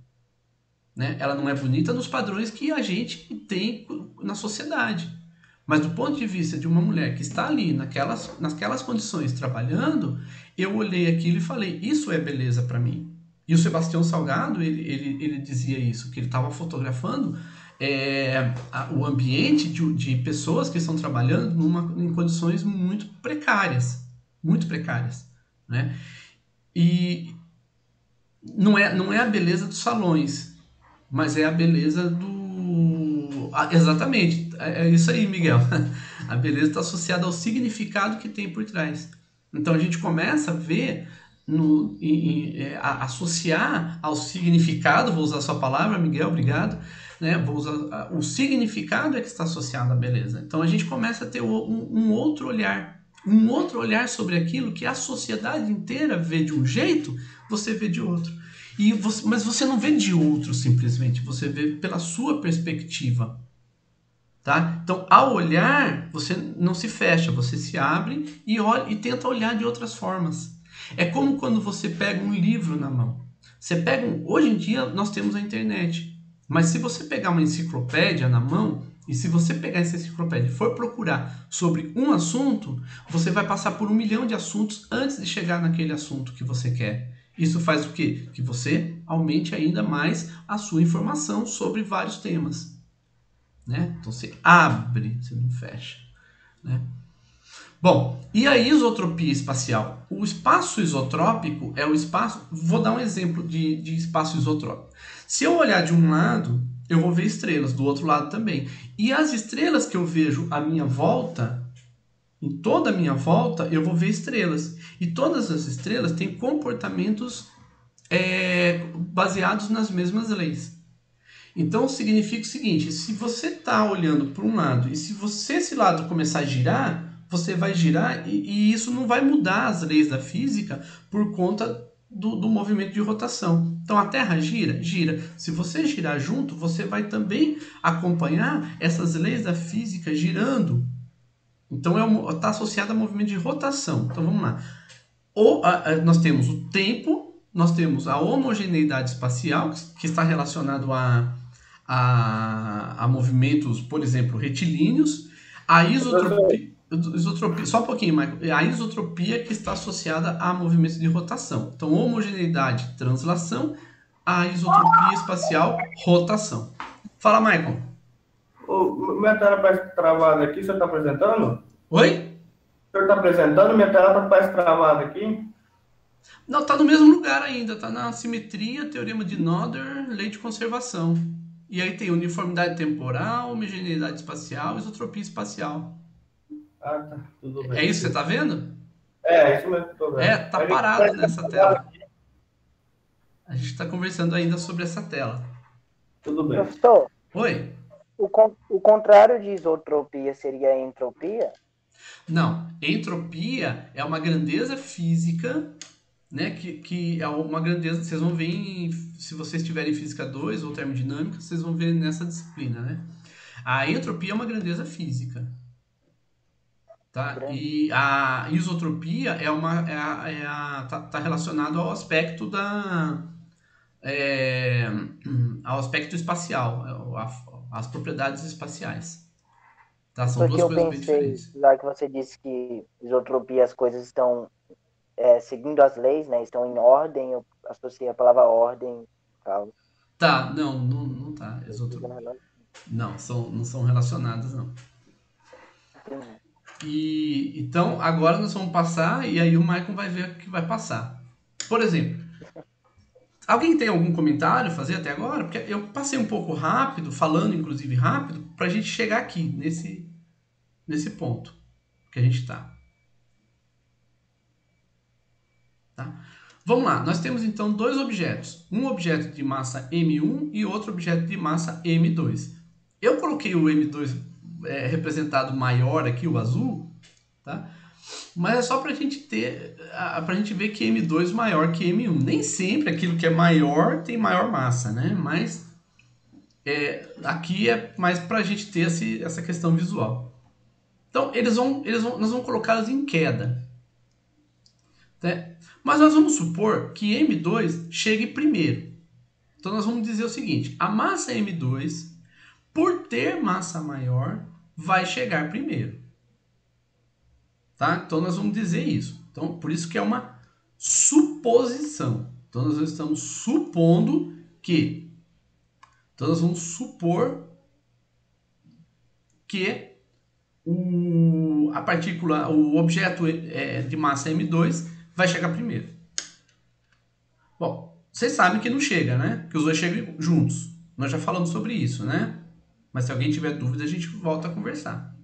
Né? Ela não é bonita nos padrões que a gente tem na sociedade. Mas do ponto de vista de uma mulher que está ali, naquelas condições, trabalhando, eu olhei aquilo e falei, isso é beleza para mim. E o Sebastião Salgado, ele dizia isso, que ele estava fotografando o ambiente de pessoas que estão trabalhando em condições muito precárias, né? E não é a beleza dos salões, mas é a beleza exatamente, é isso aí, Miguel. A beleza está associada ao significado que tem por trás. Então a gente começa a ver, associar ao significado, vou usar a sua palavra, Miguel, obrigado, né? Vou usar, o significado é que está associado à beleza. Então a gente começa a ter um outro olhar sobre aquilo que a sociedade inteira vê de um jeito, você vê de outro. Mas você não vê de outro simplesmente, você vê pela sua perspectiva. Tá? Então, ao olhar, você não se fecha, você se abre e olha e tenta olhar de outras formas. É como quando você pega um livro na mão. Hoje em dia nós temos a internet, mas se você pegar uma enciclopédia na mão e se você pegar essa enciclopédia e for procurar sobre um assunto, você vai passar por 1 milhão de assuntos antes de chegar naquele assunto que você quer. Isso faz o quê? Que você aumente ainda mais a sua informação sobre vários temas. Né? Então você abre, você não fecha. Né? Bom, e a isotropia espacial? O espaço isotrópico é o espaço... Vou dar um exemplo de espaço isotrópico. Se eu olhar de um lado, eu vou ver estrelas, do outro lado também. E as estrelas que eu vejo à minha volta, em toda a minha volta, eu vou ver estrelas. E todas as estrelas têm comportamentos baseados nas mesmas leis. Então significa o seguinte, se você está olhando para um lado e se esse lado começar a girar, você vai girar e isso não vai mudar as leis da física por conta do movimento de rotação. Então a Terra gira. Se você girar junto, você vai também acompanhar essas leis da física girando. Então está associado ao movimento de rotação. Então vamos lá. Nós temos o tempo, nós temos a homogeneidade espacial, que está relacionado a movimentos, por exemplo, retilíneos, a isotropia, só um pouquinho, Michael, a isotropia que está associada a movimentos de rotação. Então, homogeneidade, translação, a isotropia espacial, rotação. Fala, Michael. Minha tela parece travada aqui, o senhor está apresentando? Oi? O senhor está apresentando? Minha tela parece travada aqui. Não, está no mesmo lugar ainda, está na simetria, teorema de Noether, lei de conservação. E aí tem uniformidade temporal, homogeneidade espacial, isotropia espacial. Ah, tá. Tudo bem. É isso que você está vendo? É isso mesmo que estou vendo. Tá parado nessa tela. A gente está conversando ainda sobre essa tela. Tudo bem. Professor, Oi? o contrário de isotropia seria entropia? Não. Entropia é uma grandeza física, né, que é uma grandeza, vocês vão ver, se vocês tiverem Física 2 ou Termodinâmica, vocês vão ver nessa disciplina, né? A entropia é uma grandeza física, tá? E a isotropia tá relacionado ao aspecto ao aspecto espacial, às propriedades espaciais, tá? São duas coisas bem diferentes. Já que você disse que isotropia, as coisas estão seguindo as leis, né? Estão em ordem, eu associei a palavra ordem. Tal. Tá, não tá. Não são relacionadas, não. E então, agora nós vamos passar, e aí o Michael vai ver o que vai passar. Por exemplo, alguém tem algum comentário a fazer até agora? Porque eu passei um pouco rápido, falando inclusive rápido, pra gente chegar aqui, nesse ponto que a gente tá. Vamos lá, nós temos então dois objetos. Um objeto de massa M1 e outro objeto de massa M2. Eu coloquei o M2 representado maior aqui, o azul, tá? Mas é só para a gente ver que M2 é maior que M1. Nem sempre aquilo que é maior tem maior massa, né? Mas aqui é mais para a gente ter essa questão visual. Então, nós vamos colocá-los em queda. Né? Mas nós vamos supor que M2 chegue primeiro. Então nós vamos dizer o seguinte, a massa M2, por ter massa maior, vai chegar primeiro. Tá? Então nós vamos dizer isso. Então, por isso que é uma suposição. Então nós estamos supondo que... Então nós vamos supor que o objeto de massa M2 vai chegar primeiro. Bom, vocês sabem que não chega, né? Que os dois chegam juntos. Nós já falamos sobre isso, né? Mas se alguém tiver dúvida, a gente volta a conversar.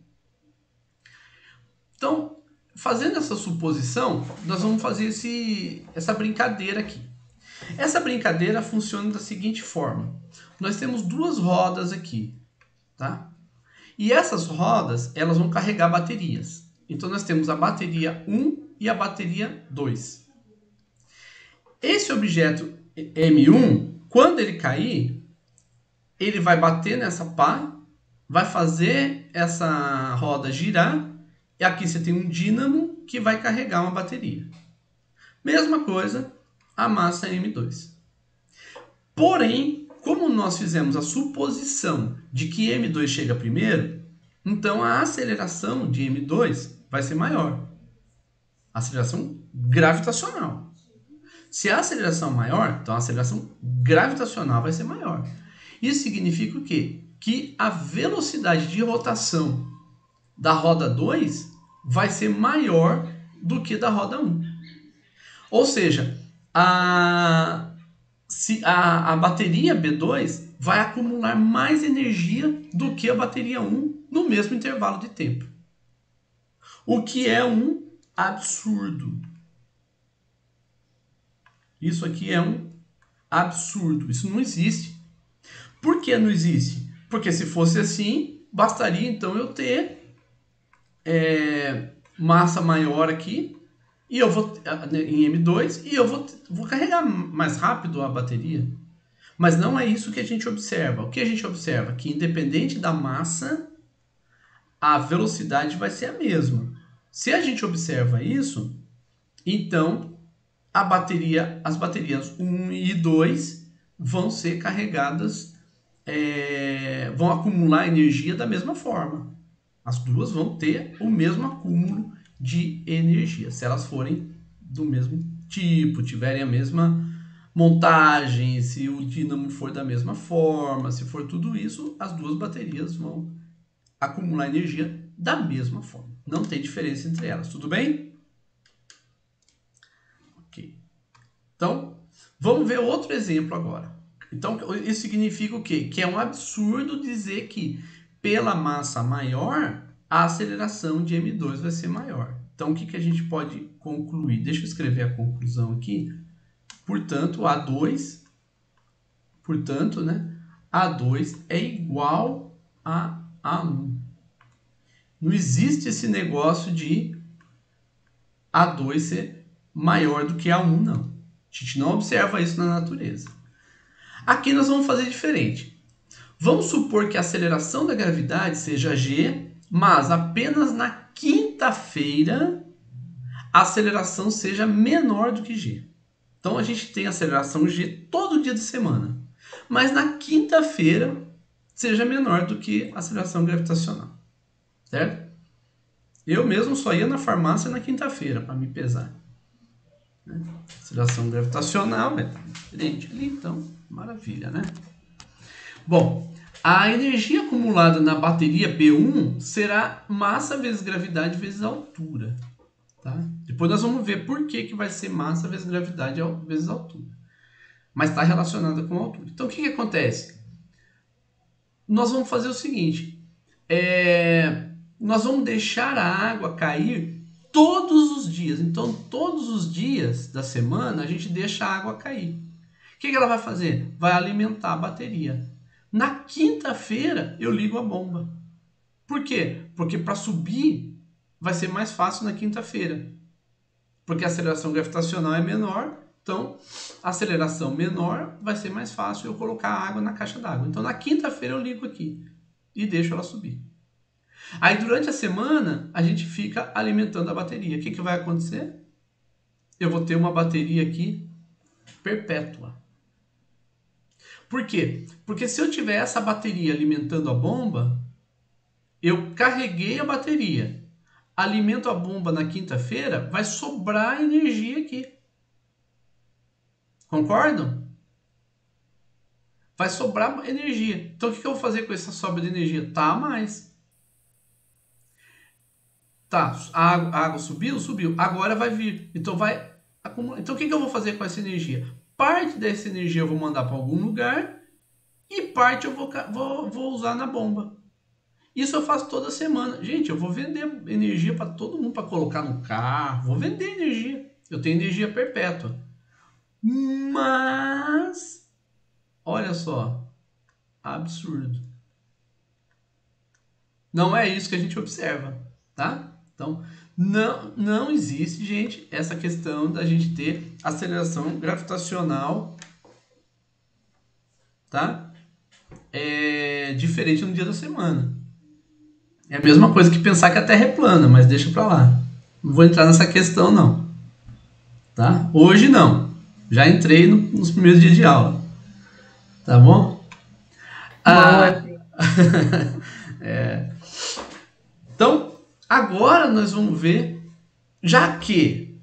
Então, fazendo essa suposição, nós vamos fazer essa brincadeira aqui. Essa brincadeira funciona da seguinte forma. Nós temos duas rodas aqui, tá? E essas rodas, elas vão carregar baterias. Então, nós temos a bateria 1 e a bateria 2. Esse objeto M1, quando ele cair, ele vai bater nessa pá, vai fazer essa roda girar, e aqui você tem um dínamo que vai carregar uma bateria. Mesma coisa, a massa M2. Porém, como nós fizemos a suposição de que M2 chega primeiro, então a aceleração de M2 vai ser maior. Aceleração gravitacional. Se a aceleração é maior, então a aceleração gravitacional vai ser maior. Isso significa o quê? Que a velocidade de rotação da roda 2 vai ser maior do que da roda 1. Ou seja, a bateria B2 vai acumular mais energia do que a bateria 1 no mesmo intervalo de tempo. O que é um absurdo. Isso aqui é um absurdo. Isso não existe. Por que não existe? Porque se fosse assim, bastaria então eu ter massa maior aqui e eu vou em M2 e eu vou carregar mais rápido a bateria. Mas não é isso que a gente observa. O que a gente observa? Que independente da massa, a velocidade vai ser a mesma. Se a gente observa isso, então as baterias 1 e 2 vão ser carregadas, vão acumular energia da mesma forma. As duas vão ter o mesmo acúmulo de energia, se elas forem do mesmo tipo, tiverem a mesma montagem, se o dínamo for da mesma forma, se for tudo isso, as duas baterias vão acumular energia da mesma forma. Não tem diferença entre elas, tudo bem? Ok. Então, vamos ver outro exemplo agora. Então, isso significa o quê? Que é um absurdo dizer que pela massa maior, a aceleração de M2 vai ser maior. Então, o que a gente pode concluir? Deixa eu escrever a conclusão aqui. Portanto, A2 é igual a A1. Não existe esse negócio de A2 ser maior do que A1, não. A gente não observa isso na natureza. Aqui nós vamos fazer diferente. Vamos supor que a aceleração da gravidade seja G, mas apenas na quinta-feira a aceleração seja menor do que G. Então a gente tem aceleração G todo dia de semana, mas na quinta-feira seja menor do que a aceleração gravitacional, certo? Eu mesmo só ia na farmácia na quinta-feira para me pesar. Aceleração gravitacional é diferente ali, então maravilha, né? Bom, a energia acumulada na bateria B1 será massa vezes gravidade vezes altura. Tá? Depois nós vamos ver por que vai ser massa vezes gravidade vezes altura. Mas está relacionada com a altura. Então o que acontece? Nós vamos fazer o seguinte. Nós vamos deixar a água cair todos os dias. Então todos os dias da semana a gente deixa a água cair. O que ela vai fazer? Vai alimentar a bateria. Na quinta-feira eu ligo a bomba. Por quê? Porque para subir vai ser mais fácil na quinta-feira. Porque a aceleração gravitacional é menor, então a aceleração menor vai ser mais fácil eu colocar a água na caixa d'água. Então na quinta-feira eu ligo aqui e deixo ela subir. Aí durante a semana a gente fica alimentando a bateria. O que vai acontecer? Eu vou ter uma bateria aqui perpétua. Por quê? Porque se eu tiver essa bateria alimentando a bomba, eu carreguei a bateria, alimento a bomba na quinta-feira, vai sobrar energia aqui. Concordam? Vai sobrar energia. Então o que eu vou fazer com essa sobra de energia? Tá a mais. Tá, a água subiu? Subiu. Agora vai vir. Então vai acumular. Então o que eu vou fazer com essa energia? Parte dessa energia eu vou mandar para algum lugar e parte eu vou usar na bomba. Isso eu faço toda semana. Gente, eu vou vender energia para todo mundo, para colocar no carro. Vou vender energia. Eu tenho energia perpétua. Mas, olha só, absurdo. Não é isso que a gente observa, tá? Então, não existe, gente, essa questão da gente ter aceleração gravitacional, tá? Diferente no dia da semana. É a mesma coisa que pensar que a Terra é plana, mas deixa pra lá. Não vou entrar nessa questão, não. Tá? Hoje não. Já entrei nos primeiros dias de aula. Tá bom? Então, agora nós vamos ver, já que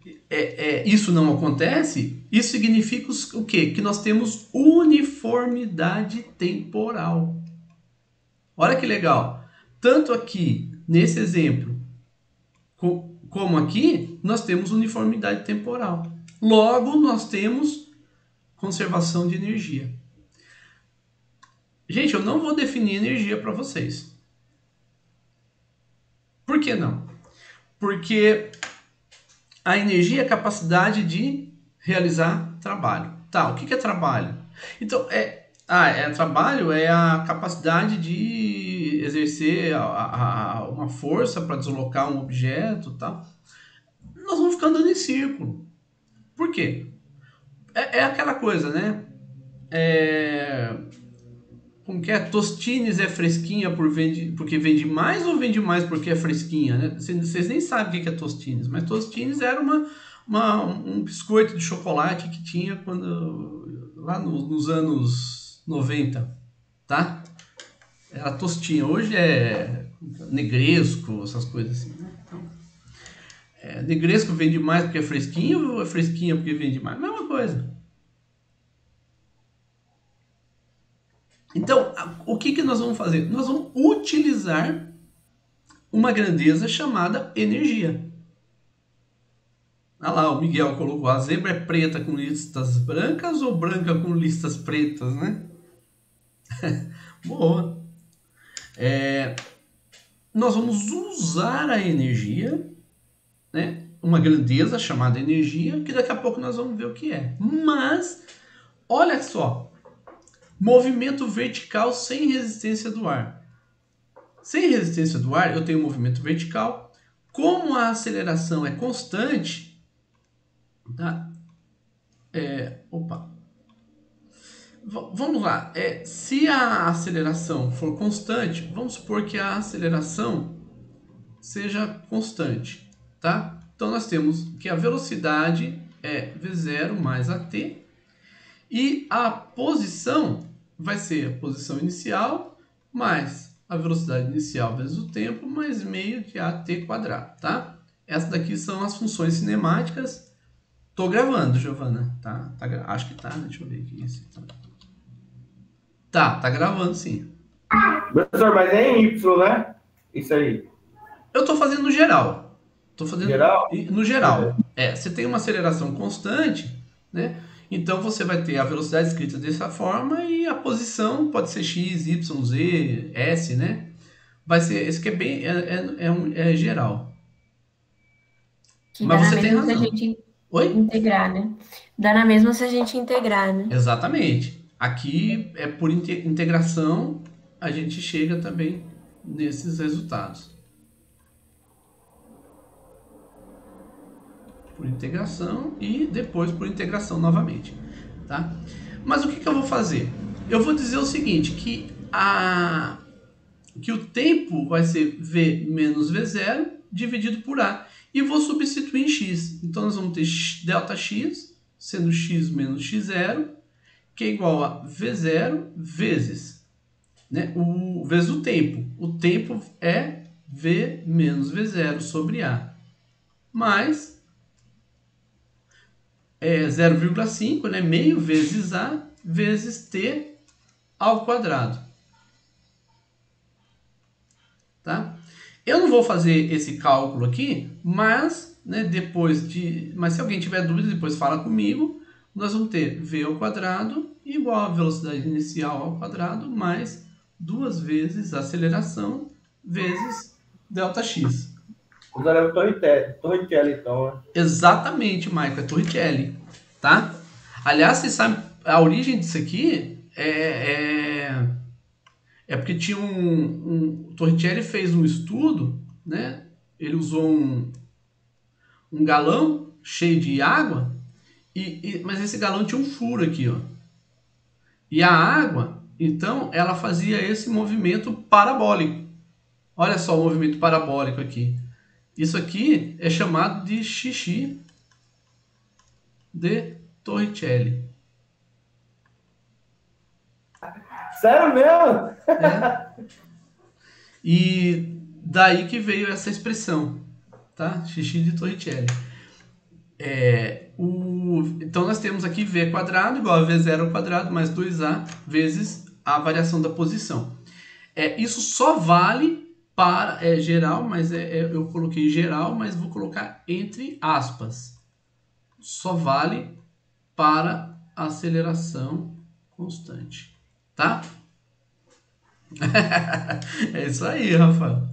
isso não acontece, isso significa o quê? Que nós temos uniformidade temporal. Olha que legal. Tanto aqui, nesse exemplo, como aqui, nós temos uniformidade temporal. Logo, nós temos conservação de energia. Gente, eu não vou definir energia para vocês. Por que não? Porque a energia é a capacidade de realizar trabalho. Tá, o que é trabalho? Então, trabalho é a capacidade de exercer uma força para deslocar um objeto, tá? Nós vamos ficar andando em círculo. Por quê? É aquela coisa, né? Como que é? Tostines é fresquinha porque vende mais ou vende mais porque é fresquinha, né? Vocês nem sabem o que é Tostines, mas Tostines era um biscoito de chocolate que tinha lá nos anos 90, tá? Era tostinha. Hoje é negresco, essas coisas assim, né? Então, negresco vende mais porque é fresquinho ou é fresquinha porque vende mais? Mesma coisa. Então, o que nós vamos fazer? Nós vamos utilizar uma grandeza chamada energia. Olha lá, o Miguel colocou, a zebra é preta com listas brancas ou branca com listas pretas, né? Boa. Nós vamos usar a energia, né? Uma grandeza chamada energia, que daqui a pouco nós vamos ver o que é. Mas, olha só, movimento vertical sem resistência do ar. Sem resistência do ar, eu tenho movimento vertical. Como a aceleração é constante, tá? Vamos lá. Se a aceleração for constante, vamos supor que a aceleração seja constante, tá? Então nós temos que a velocidade é v0 mais at e a posição vai ser a posição inicial mais a velocidade inicial vezes o tempo mais meio de at quadrado, tá? Essas daqui são as funções cinemáticas. Tô gravando, Giovana, tá? Acho que tá, né? Deixa eu ver aqui. Tá gravando sim. Professor, mas é em Y, né? Isso aí. Eu tô fazendo no geral. Tô fazendo geral? No geral. Você tem uma aceleração constante, né? Então você vai ter a velocidade escrita dessa forma e a posição pode ser x, y, z, s, né? Vai ser, esse que é bem geral. Que mas dá você na tem mesma razão. se a gente Oi? integrar, né? Dá na mesma se a gente integrar, né? Exatamente. Aqui é por integração a gente chega também nesses resultados. Por integração e depois por integração novamente, tá? Mas o que eu vou fazer? Eu vou dizer o seguinte, que o tempo vai ser v menos v0 dividido por a. E vou substituir em x. Então nós vamos ter ΔX, sendo x menos x0, que é igual a v0 vezes, né, vezes o tempo. O tempo é v menos v0 sobre a. Mais 0,5, né, meio vezes a vezes t ao quadrado. Tá? Eu não vou fazer esse cálculo aqui, mas, né, mas se alguém tiver dúvida, depois fala comigo. Nós vamos ter v ao quadrado igual a velocidade inicial ao quadrado mais 2 vezes a aceleração vezes ΔX. Usaremos Torricelli, então, né? Exatamente, Michael, é Torricelli, tá? Aliás, você sabe, a origem disso aqui é porque tinha Torricelli fez um estudo, né? Ele usou um galão cheio de água, mas esse galão tinha um furo aqui, ó. E a água, então, ela fazia esse movimento parabólico. Olha só o movimento parabólico aqui. Isso aqui é chamado de xixi de Torricelli. Sério mesmo? É. E daí que veio essa expressão, tá? Xixi de Torricelli. Então nós temos aqui v quadrado igual a v0 ao quadrado mais 2a vezes a variação da posição. Isso só vale para geral, mas eu coloquei geral, mas vou colocar entre aspas. Só vale para aceleração constante, tá? É isso aí, Rafael.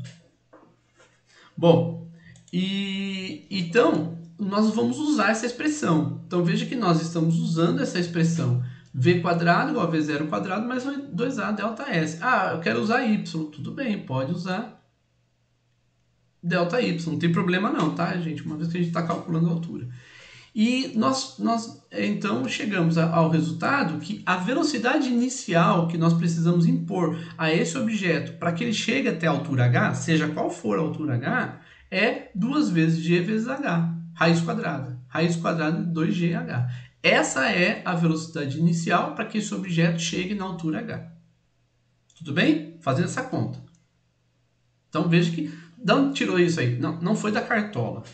Bom, então nós vamos usar essa expressão. Então veja que nós estamos usando essa expressão v quadrado igual a v0 quadrado mais 2a ΔS. Eu quero usar y. Tudo bem, pode usar ΔY. Não tem problema não, tá, gente? Uma vez que a gente está calculando a altura. E nós então chegamos ao resultado que a velocidade inicial que nós precisamos impor a esse objeto para que ele chegue até a altura h, seja qual for a altura h, é 2 vezes g vezes h, raiz quadrada. Raiz quadrada de 2gh. Essa é a velocidade inicial para que esse objeto chegue na altura h. Tudo bem? Fazendo essa conta. Então veja que... De onde tirou isso aí? Não foi da cartola.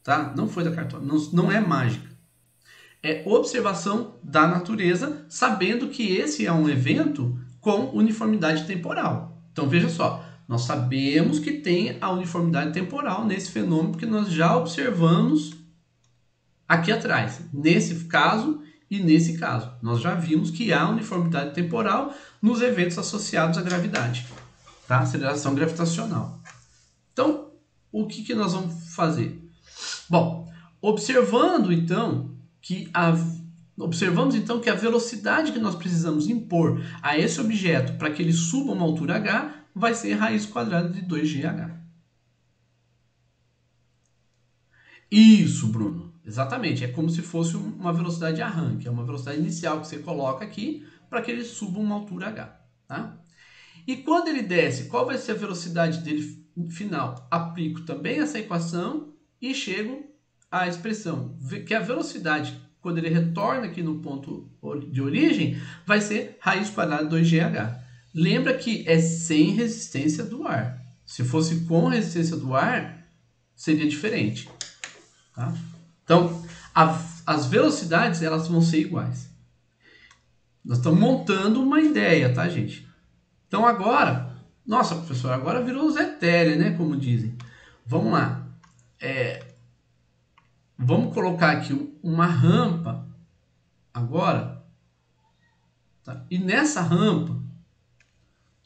Tá? Não foi da cartola. Não é mágica. É observação da natureza, sabendo que esse é um evento com uniformidade temporal. Então veja só. Nós sabemos que tem a uniformidade temporal nesse fenômeno, porque nós já observamos aqui atrás. Nesse caso e nesse caso. Nós já vimos que há uniformidade temporal nos eventos associados à gravidade. Tá? Aceleração gravitacional. Então, o que nós vamos fazer? Bom, observamos então que a velocidade que nós precisamos impor a esse objeto para que ele suba uma altura h vai ser raiz quadrada de 2gh. Isso, Bruno. Exatamente. É como se fosse uma velocidade de arranque. É uma velocidade inicial que você coloca aqui para que ele suba uma altura h. Tá? E quando ele desce, qual vai ser a velocidade dele final? Aplico também essa equação e chego à expressão que a velocidade, quando ele retorna aqui no ponto de origem, vai ser raiz quadrada de 2gh. Lembra que é sem resistência do ar. Se fosse com resistência do ar, seria diferente. Tá? Então, as velocidades elas vão ser iguais. Nós estamos montando uma ideia, tá, gente? Então agora, nossa, professor, agora virou Zé Tele, né, como dizem. Vamos lá. Vamos colocar aqui uma rampa agora. Tá? E nessa rampa,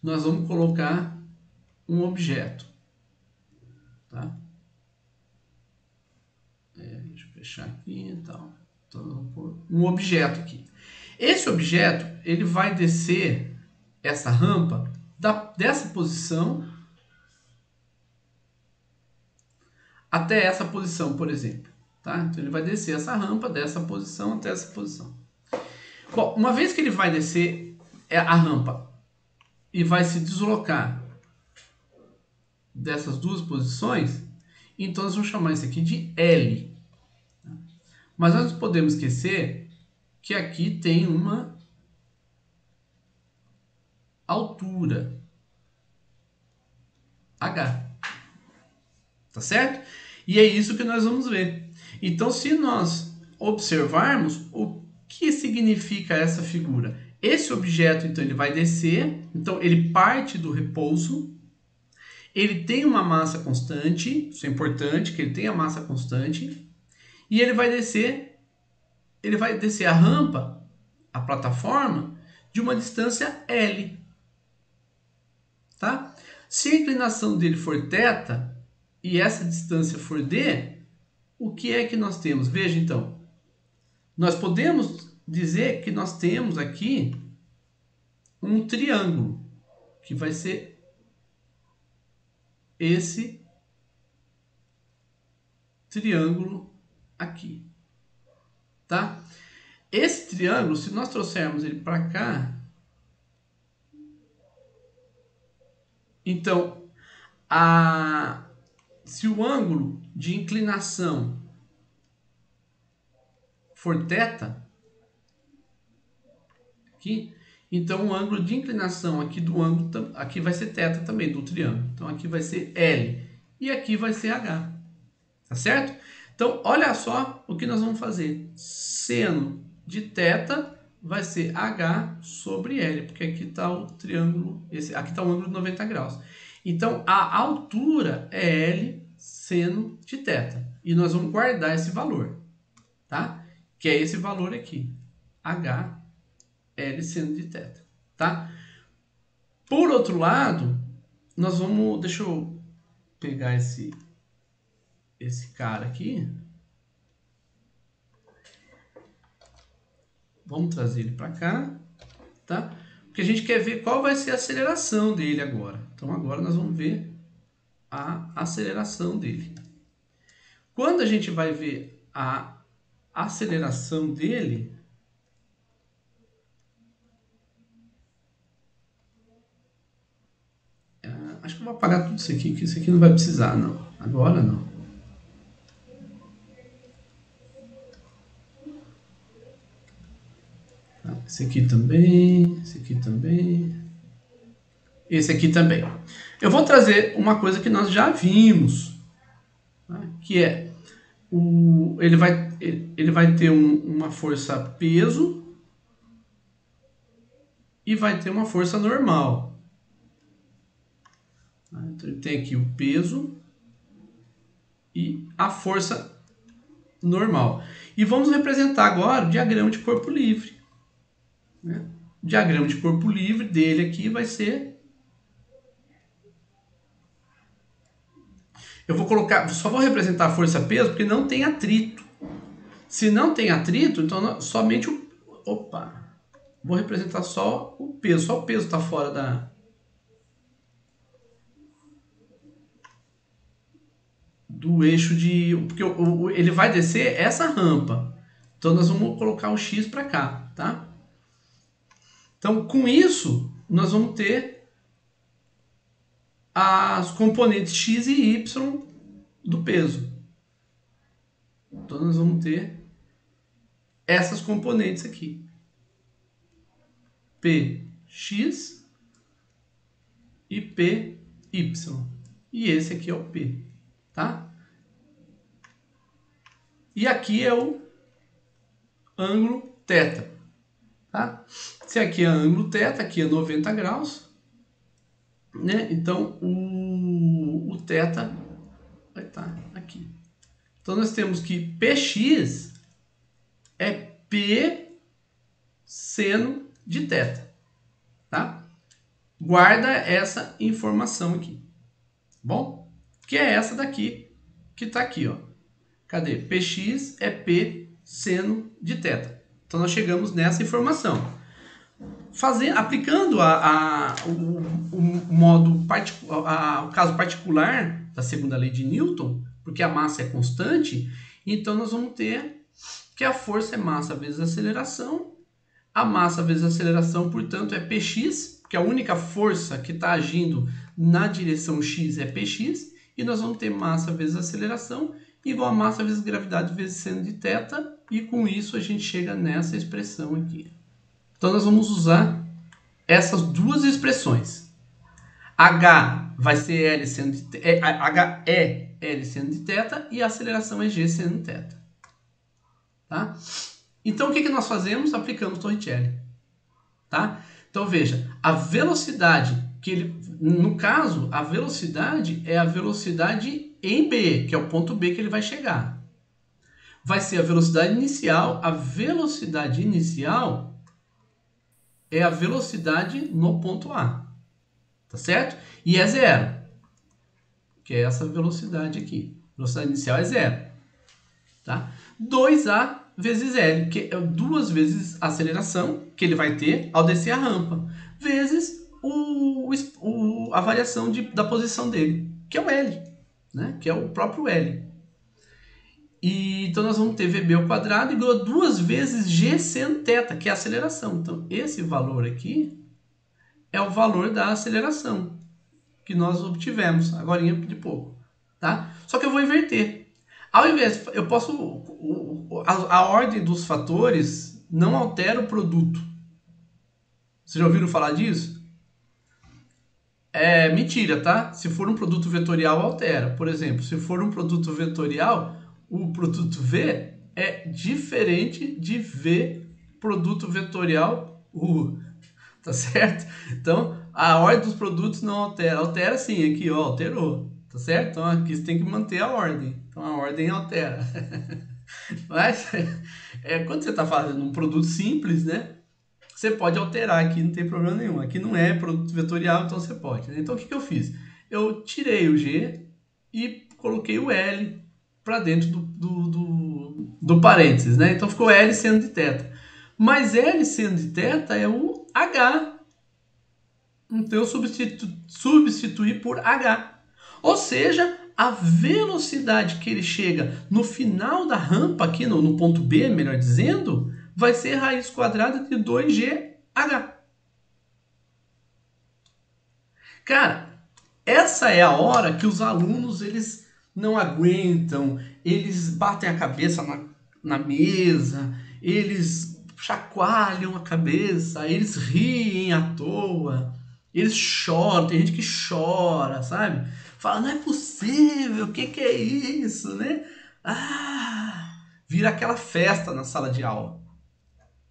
nós vamos colocar um objeto. Tá? Deixa eu fechar aqui e tal. Então, vamos pôr um objeto aqui. Esse objeto, ele vai descer essa rampa dessa posição até essa posição, por exemplo. Tá? Então, ele vai descer essa rampa dessa posição até essa posição. Bom, uma vez que ele vai descer a rampa e vai se deslocar dessas duas posições, então nós vamos chamar isso aqui de L. Mas nós não podemos esquecer que aqui tem uma altura H. Tá certo? E é isso que nós vamos ver. Então, se nós observarmos, o que significa essa figura? Esse objeto, então, ele vai descer, então ele parte do repouso ele tem uma massa constante, isso é importante, que ele tenha massa constante, e ele vai descer a rampa, a plataforma, de uma distância L. Tá? Se a inclinação dele for θ e essa distância for D, o que é que nós temos? Veja então, nós podemos dizer que nós temos aqui um triângulo, que vai ser esse triângulo aqui, tá? Esse triângulo, se nós trouxermos ele para cá, então, se o ângulo de inclinação for θ, aqui, então o ângulo de inclinação aqui do ângulo, aqui vai ser θ também, do triângulo. Então aqui vai ser L e aqui vai ser H. Tá certo? Então olha só o que nós vamos fazer. Seno de θ vai ser H sobre L, porque aqui está o triângulo, aqui está o ângulo de 90 graus. Então a altura é L seno de θ. E nós vamos guardar esse valor, tá? Que é esse valor aqui, H L seno de θ, tá? Por outro lado, nós vamos, deixa eu pegar esse cara aqui. Vamos trazer ele para cá, tá? Porque a gente quer ver qual vai ser a aceleração dele agora. Então agora nós vamos ver a aceleração dele. Quando a gente vai ver a aceleração dele, acho que eu vou apagar tudo isso aqui, que isso aqui não vai precisar, não. Agora não. Esse aqui também, esse aqui também, esse aqui também. Eu vou trazer uma coisa que nós já vimos, tá? Que é, ele vai ter uma força peso e vai ter uma força normal. Então ele tem aqui o peso e a força normal. E vamos representar agora o diagrama de corpo livre. Né? O diagrama de corpo livre dele aqui vai ser... Eu vou colocar, só vou representar a força-peso porque não tem atrito. Se não tem atrito, então somente o... Opa! Vou representar só o peso. Só o peso está fora do eixo de... Porque ele vai descer essa rampa. Então nós vamos colocar o X para cá, tá? Então com isso, nós vamos ter as componentes X e Y do peso. Então nós vamos ter essas componentes aqui. Px e Py. E esse aqui é o P, tá? E aqui é o ângulo θ, tá? Se aqui é ângulo θ, aqui é 90 graus, né? Então o θ vai estar aqui. Então nós temos que Px é P seno de θ, tá? Guarda essa informação aqui, bom? Que é essa daqui, que está aqui, ó. Cadê? Px é P seno de θ. Então nós chegamos nessa informação. Aplicando o caso particular da segunda lei de Newton, porque a massa é constante, então nós vamos ter que a força é massa vezes aceleração. A massa vezes a aceleração, portanto, é Px, porque a única força que está agindo na direção x é Px, e nós vamos ter massa vezes aceleração igual a massa vezes gravidade vezes seno de θ, e com isso a gente chega nessa expressão aqui. Então nós vamos usar essas duas expressões. H vai ser L seno de H é L seno de θ e a aceleração é G seno de θ. Tá? Então o que nós fazemos? Aplicamos Torricelli. Tá? Então veja, a velocidade no caso, a velocidade é a velocidade em B, que é o ponto B que ele vai chegar. Vai ser a velocidade inicial. A velocidade inicial é a velocidade no ponto A. Tá certo? E é 0. Que é essa velocidade aqui. Velocidade inicial é 0. Tá? 2A vezes L, que é 2 vezes a aceleração que ele vai ter ao descer a rampa, vezes a variação da posição dele, que é o L, né? Que é o próprio L. E, então nós vamos ter VB ao quadrado igual a 2 vezes G seno θ, que é a aceleração. Então esse valor aqui é o valor da aceleração que nós obtivemos agora de pouco, tá? Só que eu vou inverter. Ao invés, eu posso, a ordem dos fatores não altera o produto. Vocês já ouviram falar disso? É mentira, tá? Se for um produto vetorial, altera. Por exemplo, se for um produto vetorial, o produto V é diferente de V produto vetorial U. Tá certo? Então, a ordem dos produtos não altera. Altera sim, aqui, ó, alterou. Tá certo? Então, aqui você tem que manter a ordem. Então, a ordem altera. Mas, quando você está fazendo um produto simples, né? Você pode alterar aqui, não tem problema nenhum. Aqui não é produto vetorial, então você pode. Né? Então, o que eu fiz? Eu tirei o G e coloquei o L para dentro do parênteses, né? Então, ficou L seno de θ. Mas L seno de θ é o H. Então, eu substituí por H. Ou seja, a velocidade que ele chega no final da rampa, aqui no ponto B, melhor dizendo, vai ser raiz quadrada de 2GH. Cara, essa é a hora que os alunos eles não aguentam, eles batem a cabeça na mesa, eles chacoalham a cabeça, eles riem à toa, eles choram, tem gente que chora, sabe? Fala, não é possível, o que é isso, né? Vira aquela festa na sala de aula,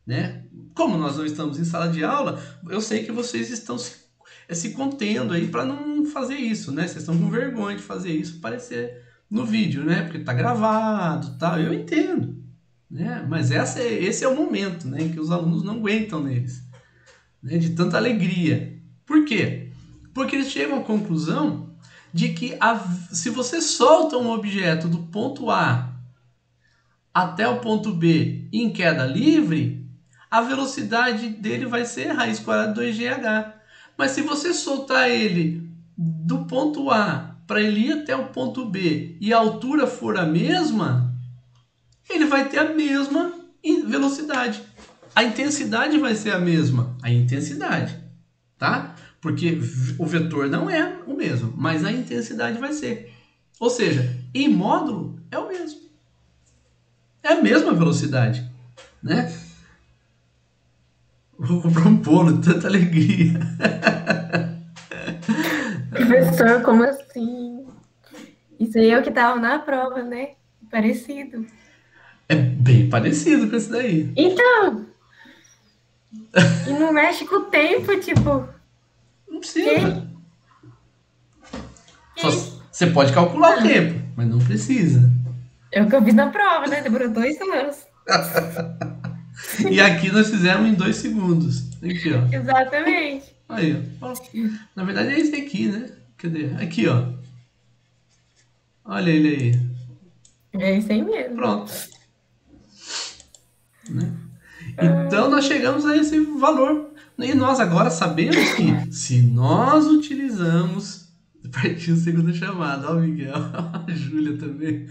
né? Como nós não estamos em sala de aula, eu sei que vocês estão se contendo aí para não fazer isso, né? Vocês estão com vergonha de fazer isso aparecer no vídeo, né? Porque tá gravado, tal. Eu entendo, né? Mas esse é o momento, né? Em que os alunos não aguentam neles, né? De tanta alegria. Por quê? Porque eles chegam à conclusão de que se você solta um objeto do ponto A até o ponto B em queda livre, a velocidade dele vai ser raiz quadrada de 2GH. Mas se você soltar ele do ponto A para ele ir até o ponto B e a altura for a mesma, ele vai ter a mesma velocidade. A intensidade vai ser a mesma. A intensidade, tá? Porque o vetor não é o mesmo, mas a intensidade vai ser. Ou seja, em módulo é o mesmo. É a mesma velocidade, né? Vou comprar um bolo de tanta alegria. Professor, como assim? Isso aí é o que tava na prova, né? Parecido. É bem parecido com esse daí. Então, e não mexe com o tempo, tipo... Não precisa. Você pode calcular o tempo, mas não precisa. É o que eu vi na prova, né? Demorou 2 anos. E aqui nós fizemos em 2 segundos. Aqui, ó. Exatamente. Aí, ó. Na verdade é esse aqui, né? Cadê? Aqui, ó. Olha ele aí. É isso aí mesmo. Pronto. Né? Então nós chegamos a esse valor. E nós agora sabemos que se nós utilizamos... Partiu o segundo chamado, ó, Miguel, a Júlia também.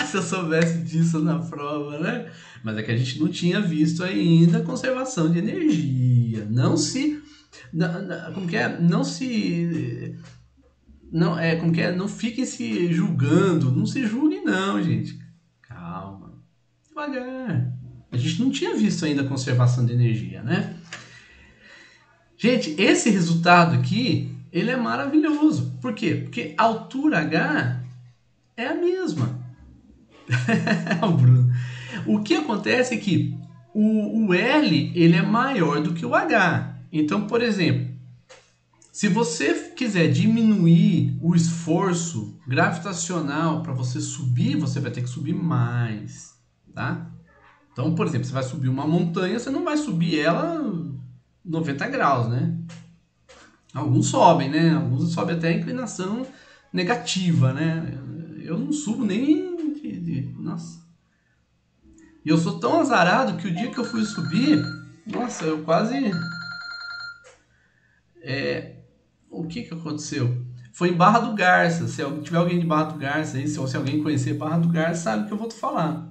Se eu soubesse disso na prova, né? Mas é que a gente não tinha visto ainda a conservação de energia. Não se... Como que é? Não se... Como que é? Não fiquem se julgando. Não se julguem não, gente. Calma. Devagar. A gente não tinha visto ainda a conservação de energia, né? Gente, esse resultado aqui, ele é maravilhoso. Por quê? Porque a altura H é a mesma. O Bruno. O que acontece é que o L, ele é maior do que o H. Então, por exemplo, Se você quiser diminuir o esforço gravitacional para você subir, você vai ter que subir mais, tá? Então, por exemplo, você vai subir uma montanha, você não vai subir ela 90 graus, né? Alguns sobem, né? Alguns sobem até a inclinação negativa, né? Eu não subo nem... Nossa. E eu sou tão azarado que o dia que eu fui subir, nossa, eu quase... O que aconteceu? Foi em Barra do Garça. Se tiver alguém de Barra do Garça aí, se alguém conhecer Barra do Garça, sabe o que eu vou te falar.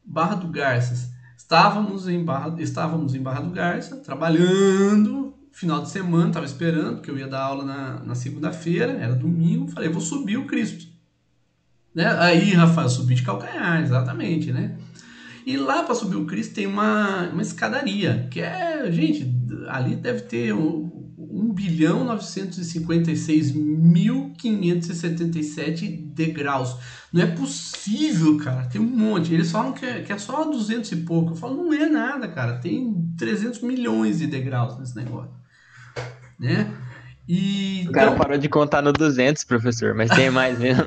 Barra do Garças. Estávamos em Barra do Garça, trabalhando, final de semana, estava esperando, porque eu ia dar aula na segunda-feira, era domingo, falei, vou subir o Cristo. Né? Aí, Rafael, subi de calcanhar, exatamente, né? E lá para subir o Cristo tem uma escadaria, que gente, ali deve ter 1.956.577 degraus. Não é possível, cara. Tem um monte. Eles falam que é só 200 e pouco. Eu falo, não é nada, cara. Tem 300 milhões de degraus nesse negócio. Né? O cara parou de contar no 200, professor, mas tem mais mesmo.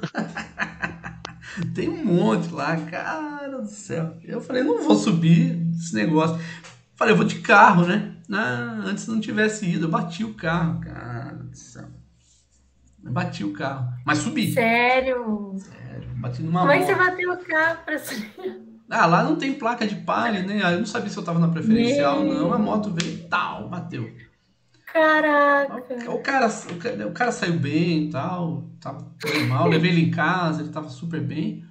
Tem um monte lá, cara do céu. Eu falei, não vou subir esse negócio. Falei, eu vou de carro, né? Antes não tivesse ido, eu bati o carro, cara do céu. Eu bati o carro, mas subi. Sério? Bati numa Como é moto. que você bateu o carro pra subir? Lá não tem placa de palha, né? Eu não sabia se eu tava na preferencial ou não. A moto veio e tal, bateu. Caraca. O cara saiu bem e tal, tava normal, levei ele em casa, ele tava super bem.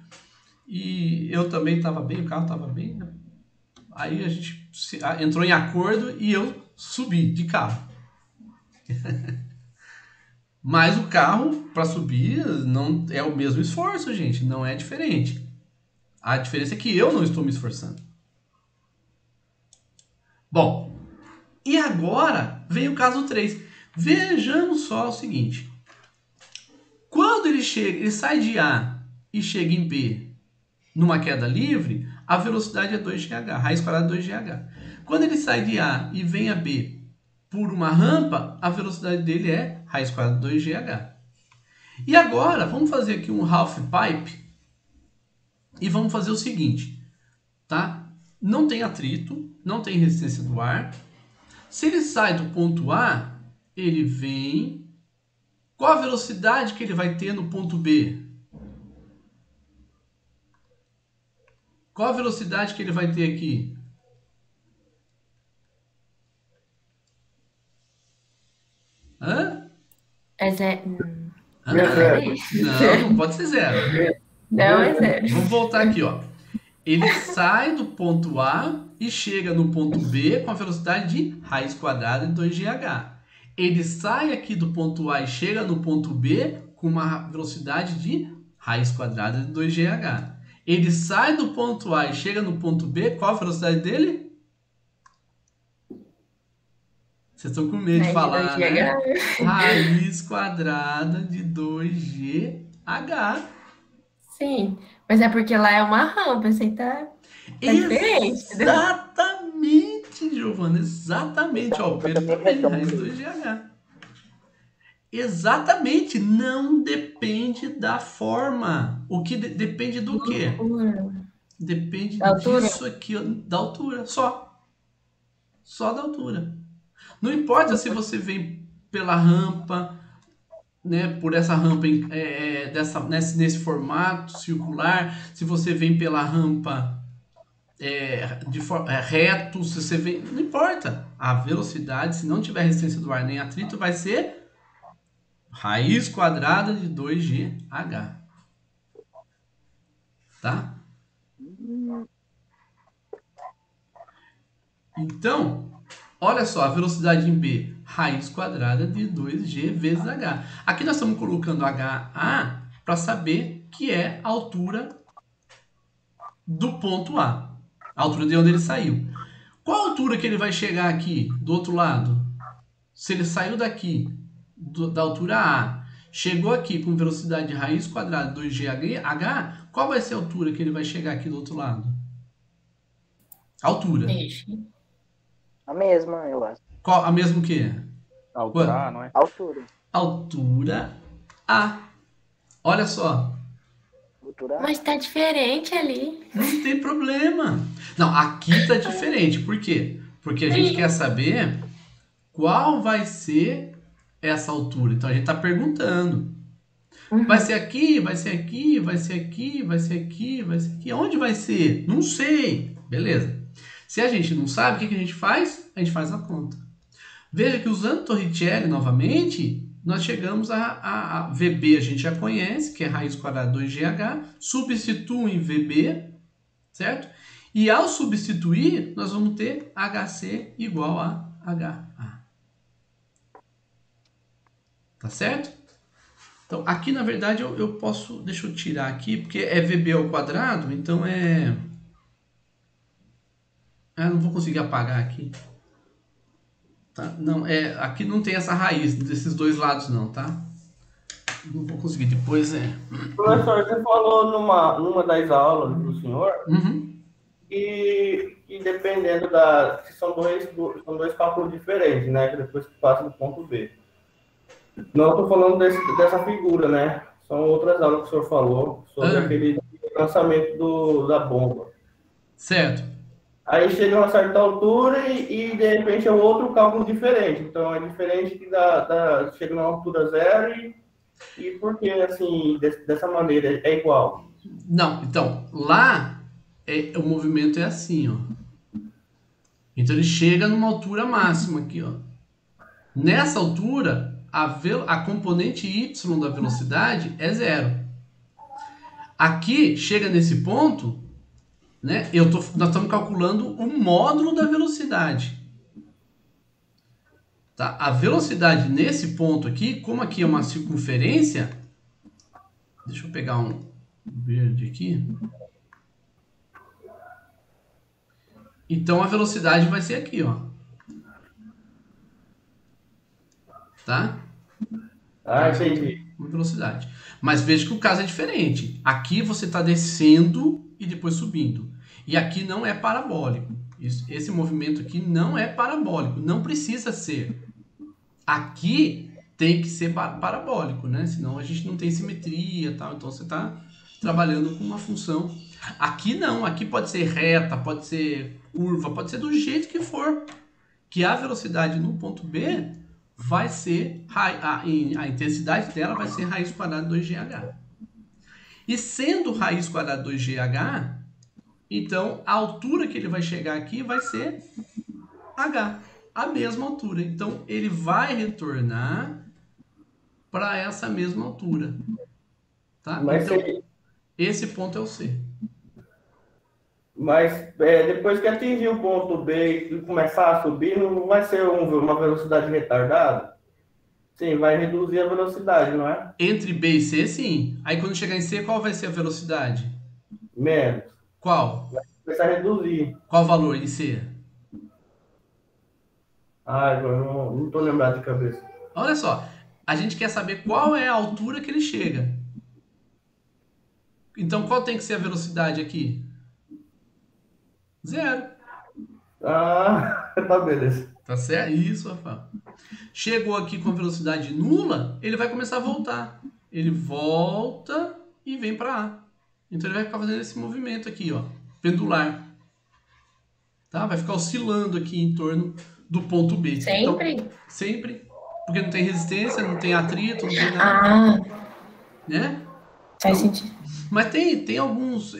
E eu também tava bem, o carro tava bem, né? Aí a gente entrou em acordo e eu subi de carro. Mas o carro, para subir, não é o mesmo esforço, gente. Não é diferente. A diferença é que eu não estou me esforçando. Bom, e agora vem o caso 3. Vejamos só o seguinte. Quando ele sai de A e chega em B numa queda livre, a velocidade é 2gh, raiz quadrada de 2gh. Quando ele sai de A e vem a B por uma rampa, a velocidade dele é raiz quadrada de 2gh. E agora, vamos fazer aqui um half pipe e vamos fazer o seguinte, tá? Não tem atrito, não tem resistência do ar. Se ele sai do ponto A, ele vem... Qual a velocidade que ele vai ter no ponto B? Qual a velocidade que ele vai ter aqui? Hã? É zero. Não pode ser zero. Não é zero. Vamos voltar aqui, ó. Ele sai do ponto A e chega no ponto B com a velocidade de raiz quadrada de 2gh. Ele sai aqui do ponto A e chega no ponto B com uma velocidade de raiz quadrada de 2gh. Ele sai do ponto A e chega no ponto B, qual a velocidade dele? Vocês estão com medo de falar, né? Raiz quadrada de 2gh. Sim, mas é porque lá é uma rampa, você tá diferente. Exatamente, Giovana, exatamente. Ó, o Pedro também, raiz de 2gh. Exatamente, não depende da forma. O que depende do quê? Depende disso aqui, ó, da altura, só. Só da altura. Não importa se você vem pela rampa, né, por essa rampa nesse formato circular, se você vem pela rampa reto, se você vem... Não importa. A velocidade, se não tiver resistência do ar nem atrito, vai ser raiz quadrada de 2gh. Tá? Então, olha só, a velocidade em B, raiz quadrada de 2g vezes h. Aqui nós estamos colocando HA para saber que é a altura do ponto A. A altura de onde ele saiu. Qual a altura que ele vai chegar aqui, do outro lado? Se ele saiu daqui, da altura A, chegou aqui com velocidade de raiz quadrada de 2gh, qual vai ser a altura que ele vai chegar aqui do outro lado? A altura. A mesma, eu acho. Qual, a mesma o quê? Altura A, não é? Altura. Altura A. Olha só, Altura A. Mas tá diferente ali. não tem problema. Não, aqui tá diferente. Por quê? Porque a gente quer saber qual vai ser essa altura. Então a gente tá perguntando. Vai ser aqui, vai ser aqui, vai ser aqui, vai ser aqui, vai ser aqui. Onde vai ser? Não sei. Beleza. Se a gente não sabe, o que que a gente faz? A gente faz a conta. Veja que usando Torricelli novamente, nós chegamos a VB, a gente já conhece, que é raiz quadrada 2GH, substitui em VB, certo? E ao substituir, nós vamos ter HC igual a HA. Tá certo? Então, aqui na verdade eu posso, deixa eu tirar aqui, porque é VB ao quadrado, então é... não vou conseguir apagar aqui. Tá? Não, aqui não tem essa raiz desses dois lados não, tá? Não vou conseguir, depois Professor, você falou numa das aulas do senhor Uhum. que dependendo que são dois cálculos diferentes, né? Que depois que passa do ponto B. Não estou falando dessa figura, né? São outras aulas que o senhor falou sobre aquele lançamento da bomba. Certo. Aí chega a uma certa altura e de repente é outro cálculo diferente. Então é diferente que chega na altura zero e por que assim, dessa maneira é igual? Não, então, lá o movimento é assim, ó. Então ele chega numa altura máxima aqui, ó. Nessa altura, a componente y da velocidade é zero. Aqui, chega nesse ponto, né? Nós estamos calculando o módulo da velocidade. Tá? A velocidade nesse ponto aqui, como aqui é uma circunferência, deixa eu pegar um verde aqui. Então a velocidade vai ser aqui, ó. Tá? Entendi. Uma velocidade. Mas veja que o caso é diferente. Aqui você está descendo e depois subindo. E aqui não é parabólico. Esse movimento aqui não é parabólico. Não precisa ser. Aqui tem que ser parabólico, né? Senão a gente não tem simetria, tal. Então você está trabalhando com uma função. Aqui não. Aqui pode ser reta, pode ser curva, pode ser do jeito que for. Que a velocidade no ponto B vai ser, a intensidade dela vai ser raiz quadrada 2GH. E sendo raiz quadrada 2GH, então a altura que ele vai chegar aqui vai ser H, a mesma altura. Então ele vai retornar para essa mesma altura. Tá? Mas então, esse ponto é o C. Mas depois que atingir o ponto B e começar a subir, não vai ser uma velocidade retardada? Sim, vai reduzir a velocidade, não é? Entre B e C, sim. Aí quando chegar em C, qual vai ser a velocidade? Menos. Qual? Vai começar a reduzir. Qual valor em C? Eu não estou lembrado de cabeça. Olha só, a gente quer saber qual é a altura que ele chega. Então qual tem que ser a velocidade aqui? Zero. Tá beleza. Tá certo? Isso, Rafael. Chegou aqui com velocidade nula, ele vai começar a voltar. Ele volta e vem para A. Então ele vai ficar fazendo esse movimento aqui, ó, pendular. Tá? Vai ficar oscilando aqui em torno do ponto B. Sempre? Então, sempre. Porque não tem resistência, não tem atrito, não tem nada. Né? Faz sentido. Mas tem alguns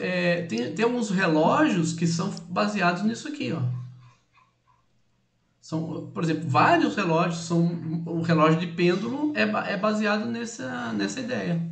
tem alguns relógios que são baseados nisso aqui, ó. São, por exemplo, vários relógios o relógio de pêndulo é baseado nessa ideia.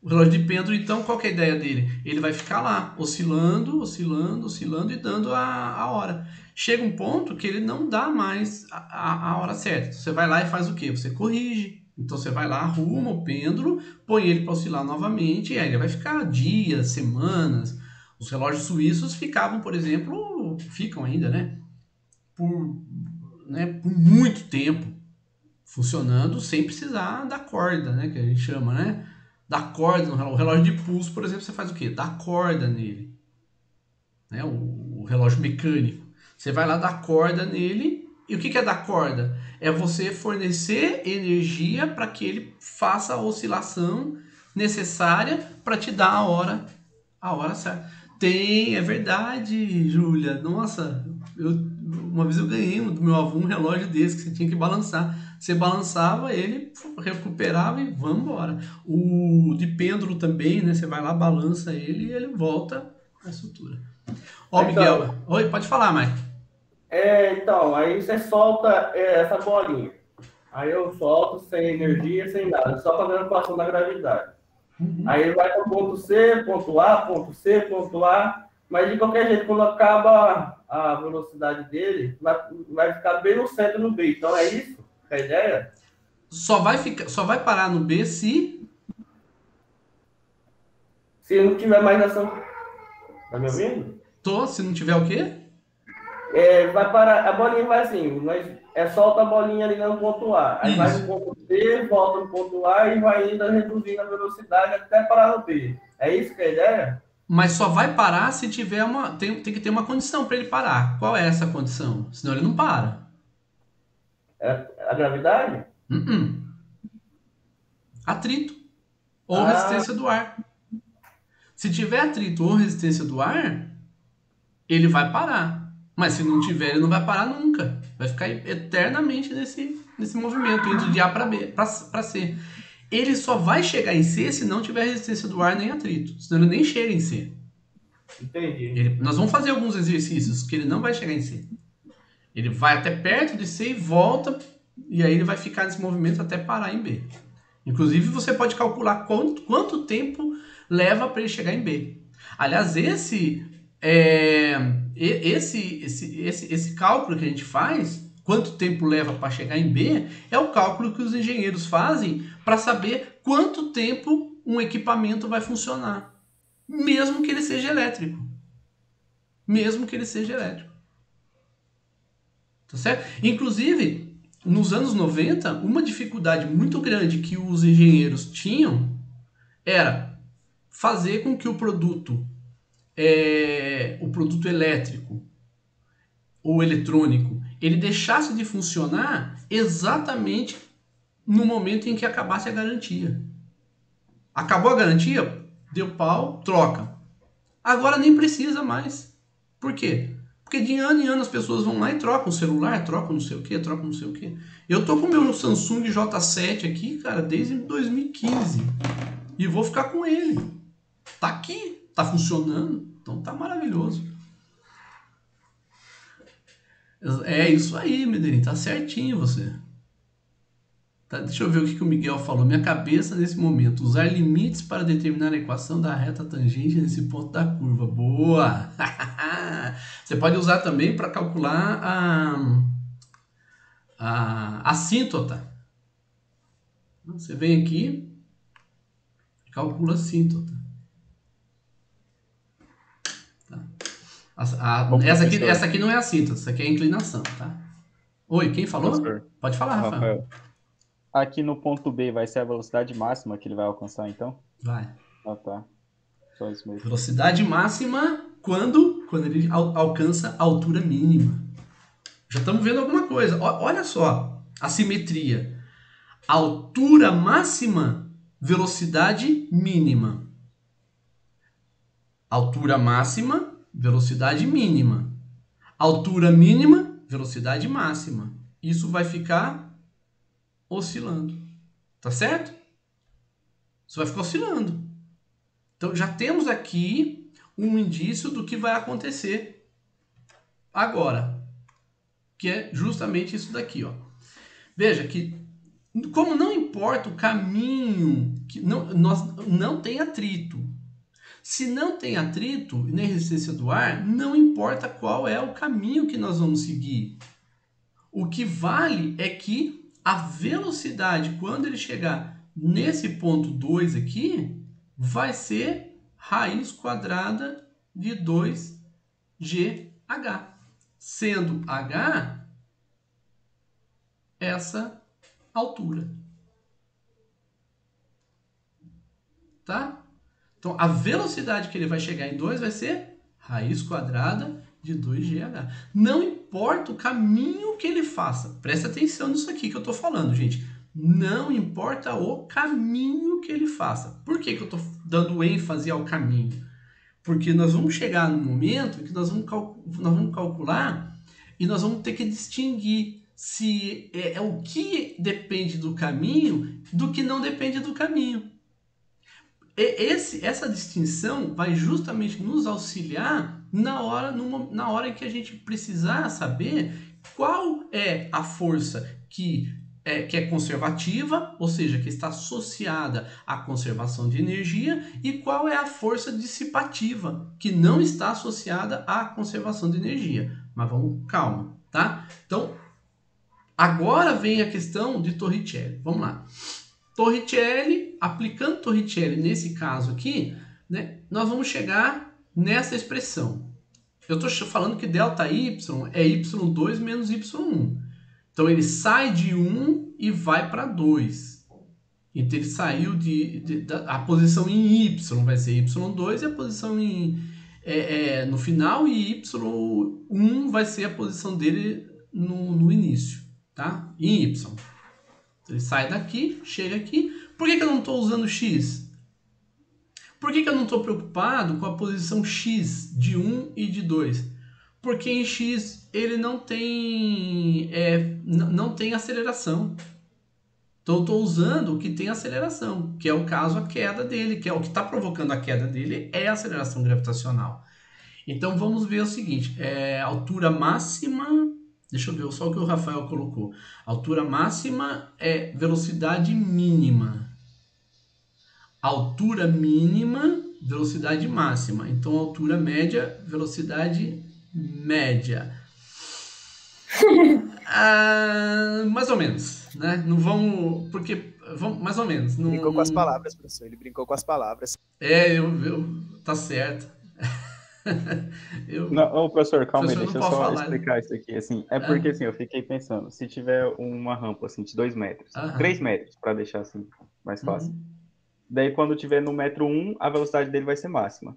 O relógio de pêndulo, então, qual que é a ideia dele? Ele vai ficar lá, oscilando, oscilando, oscilando e dando a hora. Chega um ponto que ele não dá mais a hora certa. Você vai lá e faz o quê? Você corrige. Então você vai lá, arruma o pêndulo, põe ele para oscilar novamente, e aí ele vai ficar dias, semanas. Os relógios suíços ficavam, por exemplo, ficam ainda, né? Por muito tempo funcionando sem precisar da corda, né? Que a gente chama, né? Da corda no relógio. O relógio de pulso, por exemplo, você faz o quê? Dá corda nele. Né? O relógio mecânico. Você vai lá, dá corda nele E o que é dar corda? É você fornecer energia para que ele faça a oscilação necessária para te dar a hora certa. É verdade, Júlia. Nossa, uma vez eu ganhei do meu avô um relógio desse que você tinha que balançar. Você balançava, ele recuperava e vamos embora. O de pêndulo também, né? Você vai lá, balança ele e ele volta à estrutura. Ó, Então, Miguel. Oi, pode falar, Mike. então, aí você solta essa bolinha. Aí eu solto sem energia, sem nada, só fazendo a equação da gravidade. Aí ele vai para o ponto C, ponto A, ponto C, ponto A, mas de qualquer jeito, quando acaba a velocidade dele, vai ficar bem no centro no B. Então é isso a ideia? Só vai parar no B se não tiver mais ação. Tá me ouvindo? se não tiver o quê? Vai parar, a bolinha vai assim, solta a bolinha ali no ponto A, aí Isso. vai no ponto C, volta no ponto A e vai ainda reduzindo a velocidade até parar no B. É isso que é a ideia? Mas só vai parar se tiver tem que ter uma condição para ele parar. Qual é essa condição? Senão ele não para. É a gravidade? Atrito ou resistência do ar. Se tiver atrito ou resistência do ar, ele vai parar. Mas se não tiver, ele não vai parar nunca. Vai ficar eternamente nesse movimento, indo de A para B, para C. Ele só vai chegar em C se não tiver resistência do ar nem atrito. Senão ele nem chega em C. Entendi. Nós vamos fazer alguns exercícios que ele não vai chegar em C. Ele vai até perto de C e volta, e aí ele vai ficar nesse movimento até parar em B. Inclusive, você pode calcular quanto tempo leva para ele chegar em B. Aliás, esse cálculo que a gente faz, quanto tempo leva para chegar em B, é o cálculo que os engenheiros fazem para saber quanto tempo um equipamento vai funcionar. Mesmo que ele seja elétrico. Tá certo? Inclusive, nos anos 90, uma dificuldade muito grande que os engenheiros tinham era fazer com que o produto elétrico ou eletrônico, ele deixasse de funcionar exatamente no momento em que acabasse a garantia. Acabou a garantia, deu pau, troca. Agora nem precisa mais. Por quê? Porque de ano em ano as pessoas vão lá e trocam o celular, trocam não sei o quê. Eu tô com o meu Samsung J7 aqui, cara, desde 2015. E vou ficar com ele. Tá aqui, tá funcionando, então tá maravilhoso. É isso aí, Medeirinho, tá certinho você. Tá, deixa eu ver o que o Miguel falou. Minha cabeça nesse momento, usar limites para determinar a equação da reta tangente nesse ponto da curva. Boa! Você pode usar também para calcular a assíntota. Você vem aqui e calcula a assíntota. Tá. Essa aqui não é a assíntota, essa aqui é a inclinação, tá? Oi, quem falou? Professor. Pode falar, Rafael. Aqui no ponto B vai ser a velocidade máxima que ele vai alcançar, então? Vai. Ah, tá. Só isso mesmo. Velocidade máxima quando ele alcança a altura mínima. Já estamos vendo alguma coisa. Olha só a simetria. Altura máxima, velocidade mínima. Altura máxima, velocidade mínima. Altura mínima, velocidade máxima. Isso vai ficar oscilando. Tá certo? Isso vai ficar oscilando. Então já temos aqui um indício do que vai acontecer agora. Que é justamente isso daqui, ó. Veja que como não importa o caminho, não tem atrito. Se não tem atrito e nem resistência do ar, não importa qual é o caminho que nós vamos seguir. O que vale é que a velocidade, quando ele chegar nesse ponto 2 aqui, vai ser raiz quadrada de 2GH. Sendo H essa altura. Tá? Então, a velocidade que ele vai chegar em 2 vai ser raiz quadrada de 2GH. Não importa o caminho que ele faça. Presta atenção nisso aqui que eu estou falando, gente. Não importa o caminho que ele faça. Por que eu estou dando ênfase ao caminho? Porque nós vamos chegar no momento que nós vamos calcular e nós vamos ter que distinguir se é o que depende do caminho do que não depende do caminho. Essa distinção vai justamente nos auxiliar na hora em que a gente precisar saber qual é a força que é conservativa, ou seja, que está associada à conservação de energia, e qual é a força dissipativa, que não está associada à conservação de energia. Mas vamos, calma, tá? Então, agora vem a questão de Torricelli. Vamos lá. Torricelli, aplicando Torricelli nesse caso aqui, né, nós vamos chegar nessa expressão. Eu estou falando que ΔY é y2 menos y1. Então, ele sai de 1 e vai para 2. Então, ele saiu a posição em y vai ser y2 e a posição no final, e y1 vai ser a posição dele no início, tá? Em y. Ele sai daqui, chega aqui. Por que eu não estou usando x? Por que eu não estou preocupado com a posição x de 1 e de 2? Porque em x ele não tem aceleração. Então eu estou usando o que tem aceleração, que é o caso a queda dele, que é o que está provocando a queda dele, é a aceleração gravitacional. Então vamos ver o seguinte, altura máxima, deixa eu ver só o que o Rafael colocou. Altura máxima é velocidade mínima. Altura mínima, velocidade máxima. Então altura média, velocidade média. Mais ou menos, né? Não vamos, porque vamos mais ou menos. Não, brincou com as palavras, professor. Ele brincou com as palavras. Tá certo. Não, professor, calma aí, deixa eu só falar, explicar isso aqui. Assim, porque assim, eu fiquei pensando, se tiver uma rampa assim, de 2 metros, 3 metros, para deixar assim mais fácil. Daí, quando tiver no metro 1, a velocidade dele vai ser máxima.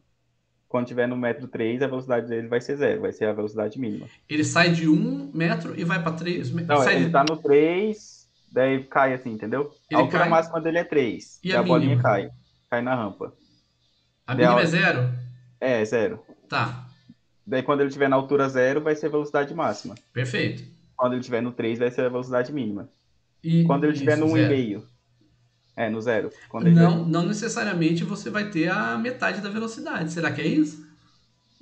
Quando tiver no metro 3, a velocidade dele vai ser 0, vai ser a velocidade mínima. Ele sai de 1 metro e vai para 3? Não, ele tá no 3, daí cai assim, entendeu? A altura máxima dele é 3, e a bolinha cai na rampa. A mínima é 0? É 0. Tá. Daí quando ele estiver na altura 0, vai ser a velocidade máxima. Perfeito. Quando ele estiver no 3, vai ser a velocidade mínima. Quando ele estiver no 1,5. No 0. Não necessariamente você vai ter a metade da velocidade. Será que é isso?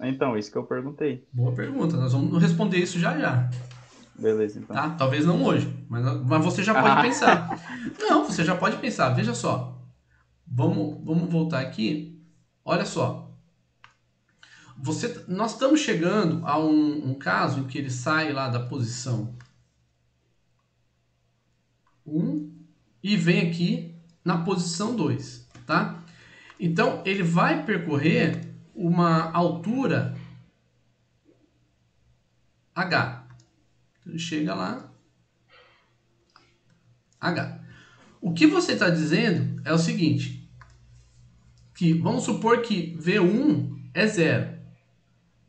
Então, isso que eu perguntei. Boa pergunta. Nós vamos responder isso já. Beleza, então. Tá? Talvez não hoje, mas você já pode pensar. Não, você já pode pensar. Veja só. Vamos voltar aqui. Olha só. Nós estamos chegando a um caso em que ele sai lá da posição 1 e vem aqui na posição 2, tá? Então, ele vai percorrer uma altura H. Então, ele chega lá, H. O que você está dizendo é o seguinte, que vamos supor que V1 é 0.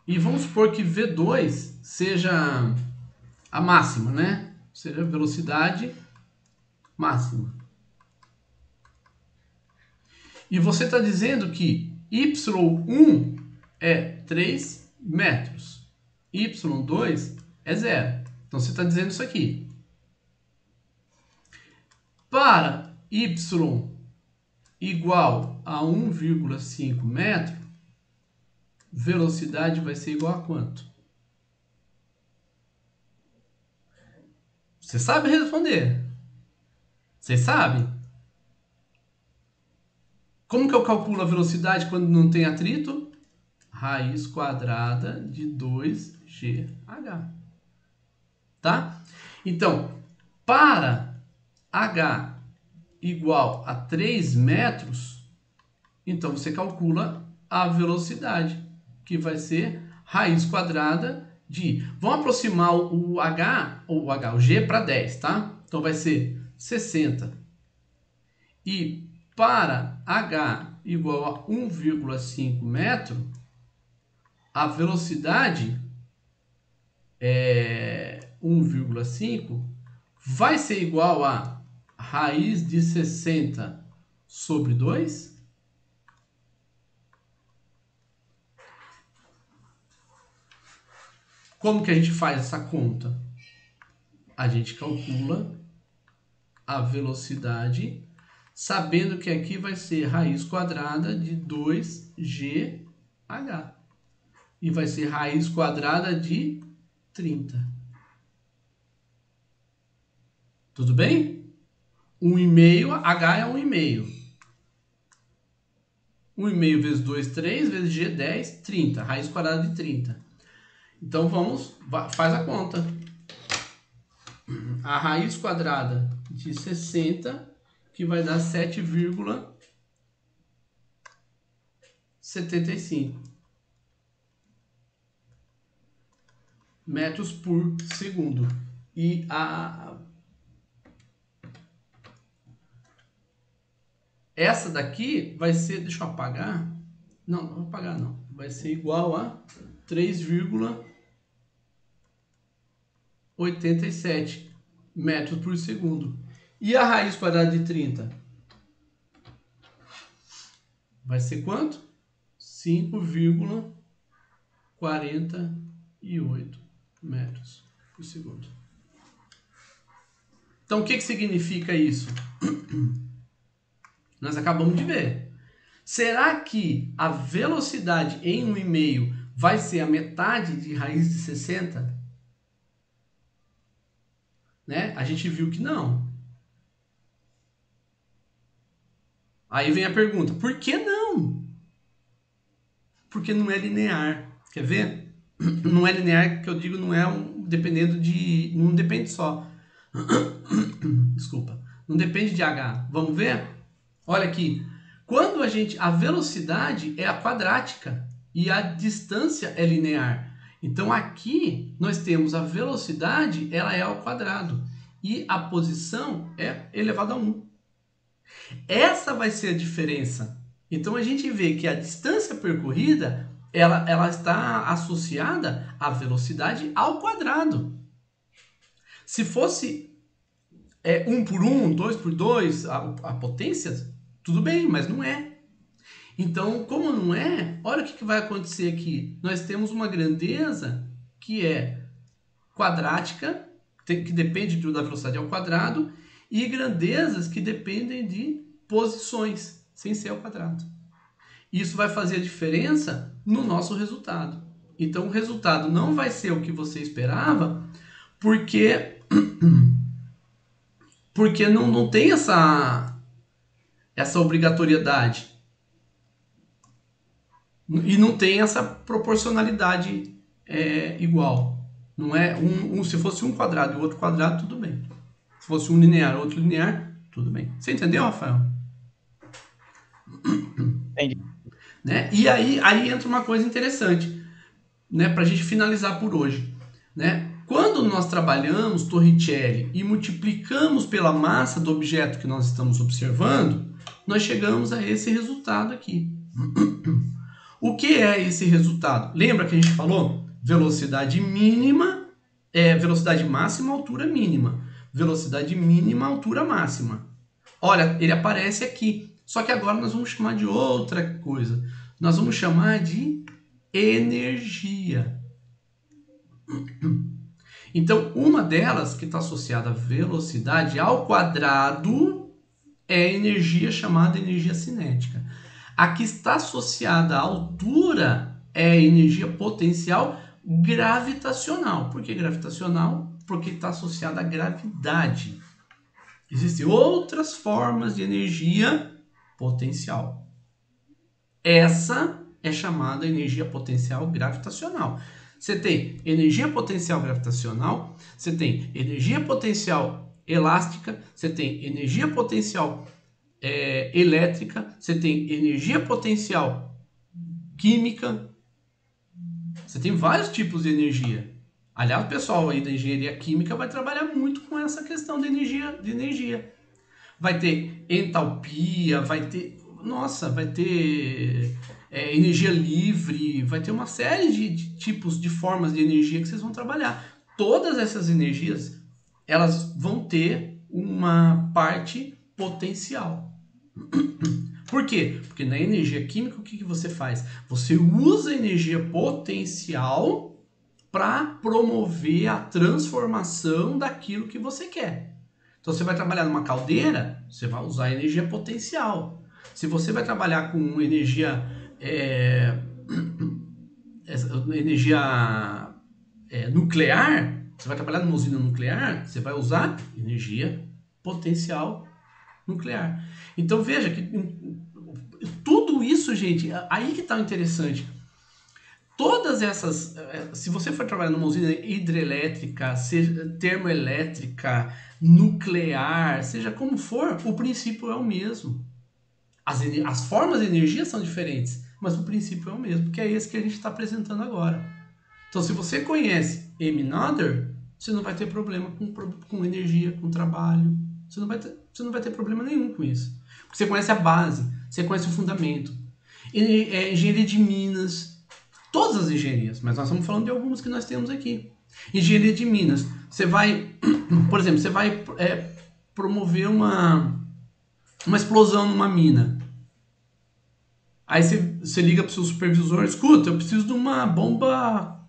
E vamos supor que V2 seja a máxima, né? Seja a velocidade máxima. E você está dizendo que Y1 é 3 metros. Y2 é 0. Então você está dizendo isso aqui. Para Y igual a 1,5 metro, velocidade vai ser igual a quanto? Você sabe responder? Vocês sabem? Como que eu calculo a velocidade quando não tem atrito? Raiz quadrada de 2GH. Tá? Então, para H igual a 3 metros, então você calcula a velocidade, que vai ser raiz quadrada de... Vamos aproximar o G para 10, tá? Então vai ser 60. E para H igual a 1,5 metro, a velocidade 1,5 vai ser igual a raiz de 60 sobre 2? Como que a gente faz essa conta? A gente calcula a velocidade, sabendo que aqui vai ser raiz quadrada de 2GH. E vai ser raiz quadrada de 30. Tudo bem? 1,5, H é 1,5. 1,5 vezes 2, 3, vezes G, 10, 30. Raiz quadrada de 30. Então, faz a conta. A raiz quadrada de 60, que vai dar 7,75 metros por segundo. E essa daqui vai ser, deixa eu apagar. Não vou apagar não. Vai ser igual a 3,87 metros por segundo. E a raiz quadrada de 30? Vai ser quanto? 5,48 metros por segundo. Então, o que significa isso? Nós acabamos de ver. Será que a velocidade em 1,5 vai ser a metade de raiz de 60? Né? A gente viu que não. Aí vem a pergunta, por que não? Porque não é linear. Quer ver? Não é linear, que eu digo, não é dependendo de... Não depende só. Desculpa. Não depende de H. Vamos ver? Olha aqui. Quando a velocidade é a quadrática e a distância é linear. Então aqui nós temos a velocidade, ela é ao quadrado. E a posição é elevado a 1. Essa vai ser a diferença. Então a gente vê que a distância percorrida, ela está associada à velocidade ao quadrado. Se fosse 1 por 1, 2 por 2, a potência, tudo bem, mas não é. Então, como não é, olha o que vai acontecer aqui. Nós temos uma grandeza que é quadrática, que depende da velocidade ao quadrado, e grandezas que dependem de posições, sem ser ao quadrado. Isso vai fazer a diferença no nosso resultado. Então, o resultado não vai ser o que você esperava, porque não tem essa obrigatoriedade. E não tem essa proporcionalidade igual. Não é se fosse um quadrado e o outro quadrado, tudo bem. Se fosse um linear e outro linear, tudo bem. Você entendeu, Rafael? Entendi. Né? E aí entra uma coisa interessante, né, para a gente finalizar por hoje. Né? Quando nós trabalhamos Torricelli e multiplicamos pela massa do objeto que nós estamos observando, nós chegamos a esse resultado aqui. O que é esse resultado? Lembra que a gente falou? Velocidade mínima, velocidade máxima, altura mínima. Velocidade mínima, altura máxima. Olha, ele aparece aqui. Só que agora nós vamos chamar de outra coisa. Nós vamos chamar de energia. Então, uma delas que está associada à velocidade ao quadrado é a energia chamada energia cinética. A que está associada à altura é a energia potencial gravitacional. Por que gravitacional? Porque está associada à gravidade. Existem outras formas de energia potencial. Essa é chamada energia potencial gravitacional. Você tem energia potencial gravitacional, você tem energia potencial elástica, você tem energia potencial elétrica, você tem energia potencial química, você tem vários tipos de energia. Aliás, o pessoal aí da engenharia química vai trabalhar muito com essa questão de energia. Vai ter entalpia, vai ter... nossa, vai ter energia livre, vai ter uma série de tipos, de formas de energia que vocês vão trabalhar. Todas essas energias, elas vão ter uma parte potencial. Por quê? Porque na energia química, o que você faz? Você usa a energia potencial para promover a transformação daquilo que você quer. Então, você vai trabalhar numa caldeira, você vai usar a energia potencial. Se você vai trabalhar com energia nuclear, você vai trabalhar numa usina nuclear, você vai usar energia potencial nuclear. Então, veja que tudo isso, gente, aí que está o interessante. Todas essas, se você for trabalhar numa usina hidrelétrica, seja termoelétrica, nuclear, seja como for, o princípio é o mesmo. As formas de energia são diferentes, mas o princípio é o mesmo, que é esse que a gente está apresentando agora. Então, se você conhece M-Nother, você não vai ter problema com energia, com trabalho. Você não vai ter problema nenhum com isso. Porque você conhece a base, você conhece o fundamento. Engenharia de minas, todas as engenharias, mas nós estamos falando de algumas que nós temos aqui. Engenharia de minas, você vai, por exemplo, você vai promover uma explosão numa mina. Aí você liga para o seu supervisor, escuta, eu preciso de uma bomba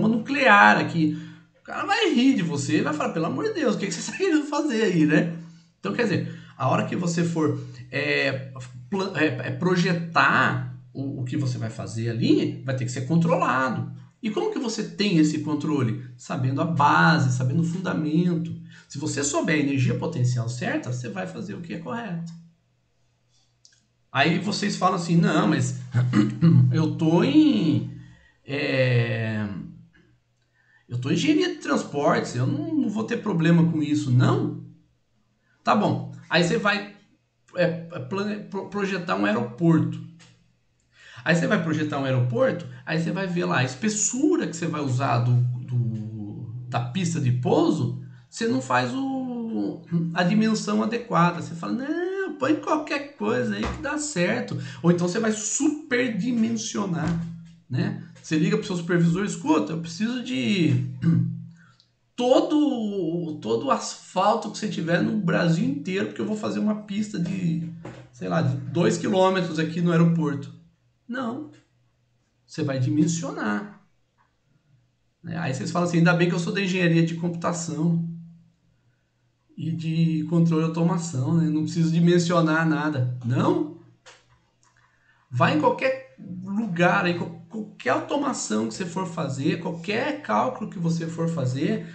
nuclear aqui. O cara vai rir de você e vai falar, pelo amor de Deus, o que você está querendo fazer aí, né? Então, quer dizer, a hora que você for projetar o que você vai fazer ali, vai ter que ser controlado. E como que você tem esse controle? Sabendo a base, sabendo o fundamento. Se você souber a energia potencial certa, você vai fazer o que é correto. Aí vocês falam assim, não, mas eu tô em engenharia de transportes, eu não vou ter problema com isso, não? Tá bom. Aí você vai projetar um aeroporto. Aí você vai projetar um aeroporto, aí você vai ver lá a espessura que você vai usar da pista de pouso, você não faz a dimensão adequada. Você fala, não, põe qualquer coisa aí que dá certo. Ou então você vai superdimensionar, né? Você liga para o seu supervisor, escuta, eu preciso de todo o asfalto que você tiver no Brasil inteiro, porque eu vou fazer uma pista de 2 quilômetros aqui no aeroporto. Não. Você vai dimensionar. Aí vocês falam assim, ainda bem que eu sou da engenharia de computação e de controle e automação, né? Não preciso dimensionar nada. Não. Vai em qualquer lugar, aí, qualquer automação que você for fazer, qualquer cálculo que você for fazer,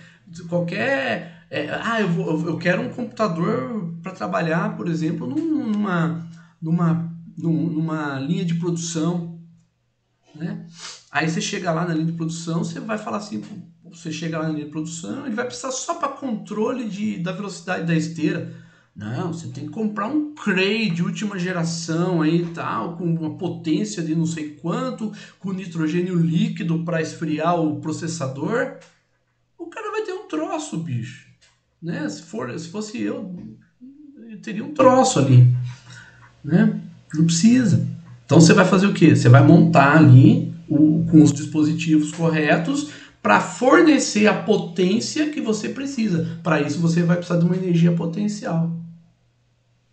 qualquer... eu quero um computador para trabalhar, por exemplo, numa linha de produção, né? Aí você chega lá na linha de produção, você vai falar assim, você chega lá na linha de produção, ele vai precisar só para controle da velocidade da esteira. Não, você tem que comprar um Cray de última geração aí e tal, com uma potência de não sei quanto, com nitrogênio líquido para esfriar o processador. O cara vai ter um troço, bicho, né? Se fosse eu teria um troço ali, né? Não precisa. Então você vai fazer o quê? Você vai montar ali com os dispositivos corretos para fornecer a potência que você precisa. Para isso você vai precisar de uma energia potencial.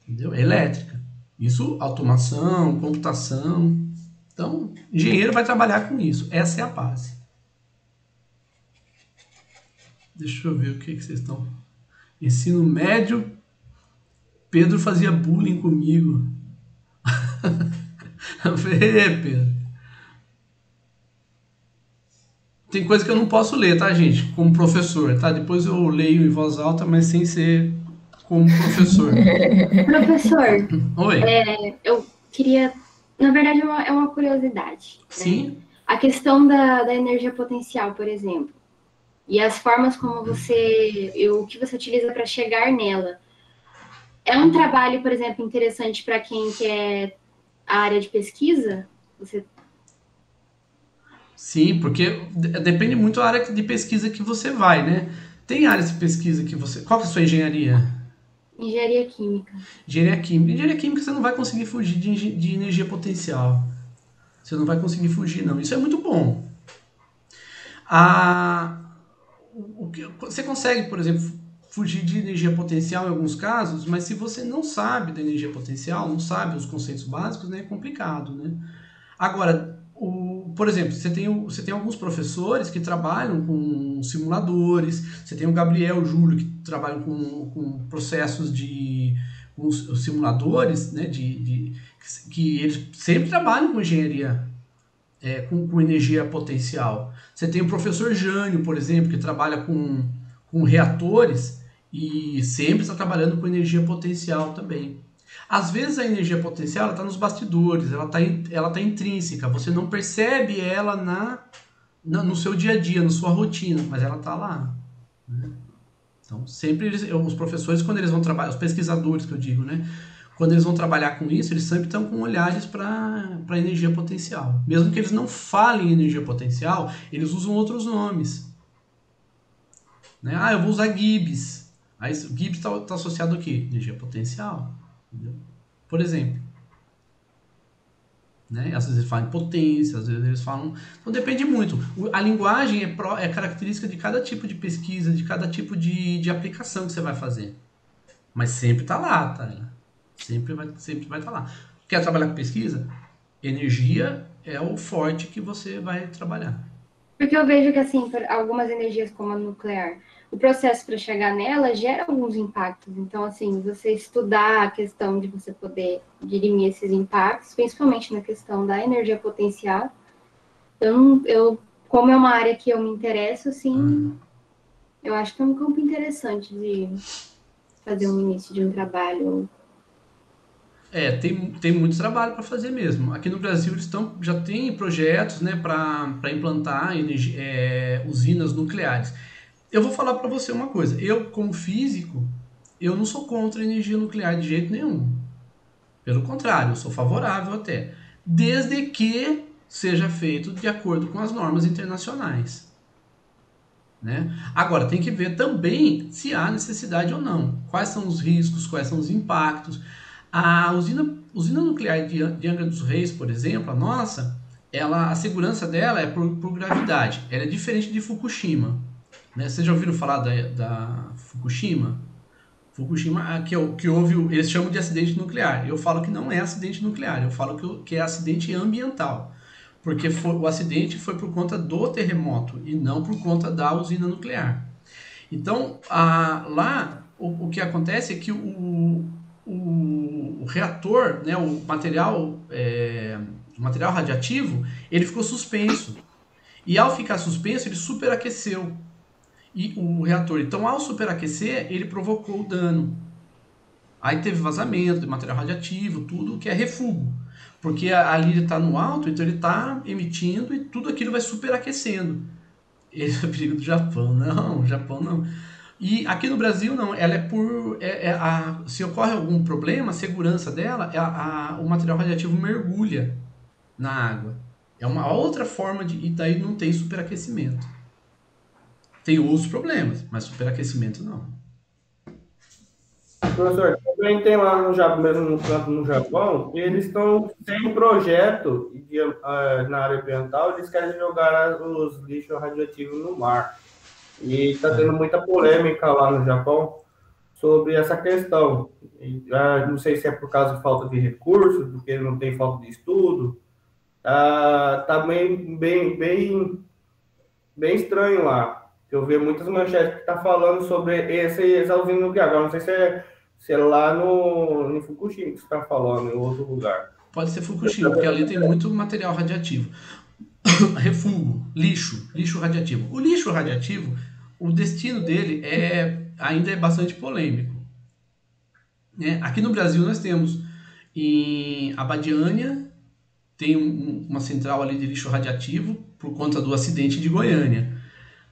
Entendeu? Elétrica. Isso, automação, computação. Então, engenheiro vai trabalhar com isso. Essa é a base. Deixa eu ver o que vocês estão... Ensino médio, Pedro fazia bullying comigo. Pedro. Tem coisa que eu não posso ler, tá, gente? Como professor, tá? Depois eu leio em voz alta, mas sem ser como professor. Professor. Oi. Eu queria... Na verdade, é uma curiosidade. Sim. Né? A questão da energia potencial, por exemplo. E as formas como o que você utiliza para chegar nela. É um trabalho, por exemplo, interessante para quem quer a área de pesquisa? Sim, porque depende muito da área de pesquisa que você vai, né? Tem áreas de pesquisa que você... Qual que é a sua engenharia? Engenharia química. Engenharia química você não vai conseguir fugir de energia potencial. Você não vai conseguir fugir, não. Isso é muito bom. Você consegue, por exemplo, fugir de energia potencial em alguns casos, mas se você não sabe da energia potencial, não sabe os conceitos básicos, né, é complicado, né? Agora, por exemplo, você tem alguns professores que trabalham com simuladores, você tem o Gabriel, o Júlio, que trabalham com processos com os simuladores, né, que eles sempre trabalham com engenharia, com energia potencial. Você tem o professor Jânio, por exemplo, que trabalha com reatores e sempre está trabalhando com energia potencial também. Às vezes a energia potencial está nos bastidores, ela tá intrínseca, você não percebe ela no seu dia a dia, na sua rotina, mas ela está lá. Né? Então, sempre os professores, quando eles vão trabalhar, os pesquisadores que eu digo, né? Quando eles vão trabalhar com isso, eles sempre estão com olhares para energia potencial. Mesmo que eles não falem em energia potencial, eles usam outros nomes. Né? Eu vou usar Gibbs. Aí o Gibbs está associado a quê? Energia potencial. Entendeu? Por exemplo. Né? Às vezes eles falam em potência, às vezes eles falam... Então depende muito. A linguagem é característica de cada tipo de pesquisa, de cada tipo de aplicação que você vai fazer. Mas sempre está lá, tá? Sempre vai estar lá. Quer trabalhar com pesquisa? Energia é o forte que você vai trabalhar. Porque eu vejo que, assim, algumas energias como a nuclear, o processo para chegar nela gera alguns impactos. Então, assim, você estudar a questão de você poder dirimir esses impactos, principalmente na questão da energia potencial, como é uma área que eu me interesso, assim, eu acho que é um campo interessante de fazer um início de um trabalho. Tem muito trabalho para fazer mesmo. Aqui no Brasil eles já tem projetos, né, para implantar usinas nucleares. Eu vou falar para você uma coisa. Eu, como físico, eu não sou contra a energia nuclear de jeito nenhum. Pelo contrário, eu sou favorável até. Desde que seja feito de acordo com as normas internacionais. Né? Agora, tem que ver também se há necessidade ou não. Quais são os riscos, quais são os impactos. A usina nuclear de Angra dos Reis, por exemplo, a nossa, a segurança dela é por gravidade. Ela é diferente de Fukushima. Né? Vocês já ouviram falar da Fukushima? Fukushima, que houve, eles chamam de acidente nuclear. Eu falo que não é acidente nuclear, eu falo que é acidente ambiental. Porque o acidente foi por conta do terremoto e não por conta da usina nuclear. Então, lá, o que acontece é que o reator, né, o material radiativo, ele ficou suspenso. E ao ficar suspenso, ele superaqueceu o reator. Então, ao superaquecer, ele provocou o dano. Aí teve vazamento de material radiativo, tudo que é refúgio. Porque ali ele está no alto, então ele está emitindo e tudo aquilo vai superaquecendo. Esse é o perigo do Japão. Não, Japão não. E aqui no Brasil não, ela se ocorre algum problema, a segurança dela, o material radiativo mergulha na água. É uma outra forma e daí não tem superaquecimento. Tem outros problemas, mas superaquecimento não. Professor, também tem lá mesmo no campo no Japão, eles estão sem projeto na área ambiental, eles querem jogar os lixos radioativos no mar. E está tendo muita polêmica lá no Japão sobre essa questão. Não sei se é por causa de falta de recursos, porque não tem falta de estudo. Tá bem estranho lá. Eu vejo muitas manchetes que estão falando sobre essa usina nuclear. Agora, não sei se é lá no Fukushima que você está falando, em outro lugar. Pode ser Fukushima, porque ali tem muito material radiativo. Refúgio, lixo radiativo. O lixo radiativo, o destino dele ainda é bastante polêmico. Aqui no Brasil nós temos em Abadiânia, tem uma central ali de lixo radiativo por conta do acidente de Goiânia.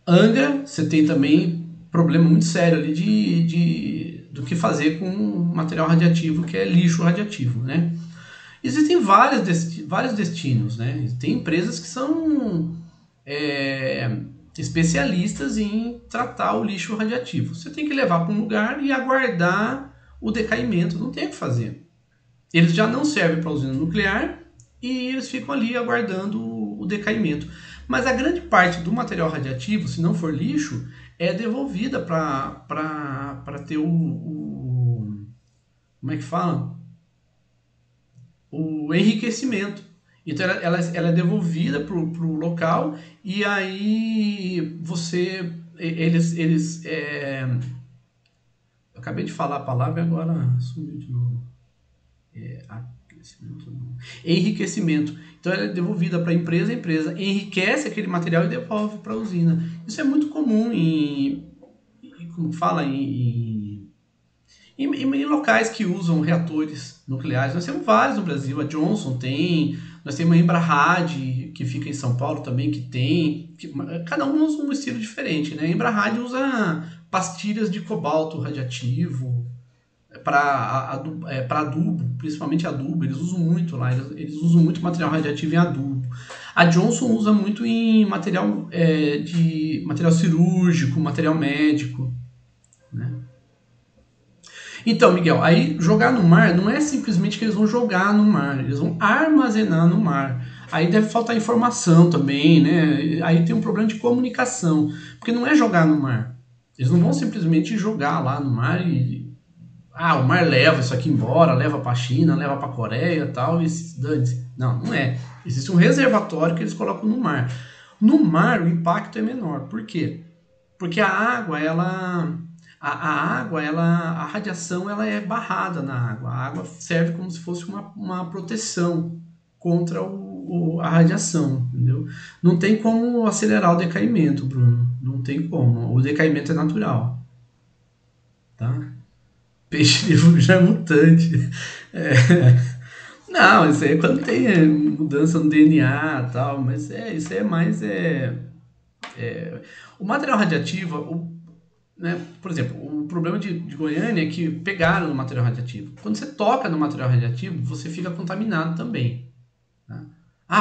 Angra, você tem também problema muito sério ali do que fazer com material radiativo, que é lixo radiativo, né? Existem vários destinos, né? Tem empresas que são especialistas em tratar o lixo radiativo. Você tem que levar para um lugar e aguardar o decaimento, não tem o que fazer. Eles já não servem para a usina nuclear e eles ficam ali aguardando o decaimento. Mas a grande parte do material radiativo, se não for lixo, é devolvida para ter como é que fala? O enriquecimento. Então ela é devolvida para o local e aí eles eu acabei de falar a palavra e agora sumiu de novo. Enriquecimento. Então ela é devolvida para a empresa enriquece aquele material e devolve para a usina. Isso é muito comum como fala, em locais que usam reatores nucleares. Nós temos vários no Brasil, a Johnson tem, nós temos a Embrarrad, que fica em São Paulo também, que tem, cada um usa um estilo diferente, né? A Embrarrad usa pastilhas de cobalto radiativo, para adubo, principalmente adubo, eles usam muito lá, eles usam muito material radioativo em adubo. A Johnson usa muito em material cirúrgico, material médico, né? Então, Miguel, aí jogar no mar não é simplesmente que eles vão jogar no mar, eles vão armazenar no mar. Aí deve faltar informação também, né? Aí tem um problema de comunicação, porque não é jogar no mar. Eles não vão simplesmente jogar lá no mar e o mar leva isso aqui embora, leva para a China, leva para a Coreia e tal, e dane-se. Não é. Existe um reservatório que eles colocam no mar. No mar, o impacto é menor. Por quê? Porque a água, a radiação, ela é barrada na água. A água serve como se fosse uma proteção contra a radiação, entendeu? Não tem como acelerar o decaimento, Bruno. Não tem como. O decaimento é natural. Tá? Peixe livre já é mutante. Não, isso aí é quando tem mudança no DNA e tal, mas isso é mais... O material radioativo, né, por exemplo, o problema de Goiânia é que pegaram no material radioativo. Quando você toca no material radioativo, você fica contaminado também. Tá?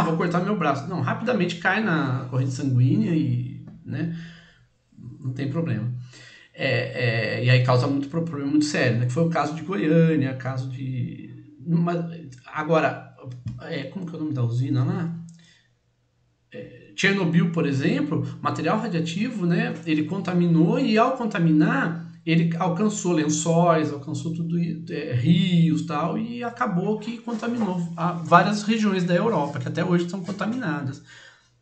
Vou cortar meu braço. Não, rapidamente cai na corrente sanguínea e, né, não tem problema. E aí causa muito problema muito sério, né? Que foi o caso de Goiânia, caso de... Agora, como que é o nome da usina lá? Chernobyl, por exemplo, material radiativo, né? Ele contaminou e ao contaminar, ele alcançou lençóis, alcançou tudo, rios e tal, e acabou que contaminou várias regiões da Europa, que até hoje estão contaminadas,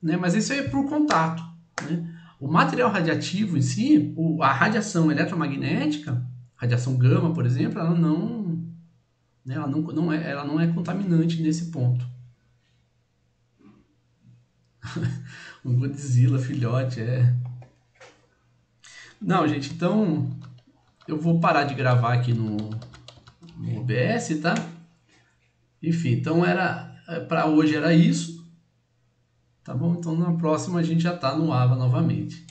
né? Mas isso é por contato, né? O material radiativo em si, a radiação eletromagnética, radiação gama, por exemplo, ela não é contaminante nesse ponto. Um Godzilla, filhote, Não, gente, então eu vou parar de gravar aqui no OBS, tá? Enfim, então para hoje era isso. Tá bom? Então na próxima a gente já tá no AVA novamente.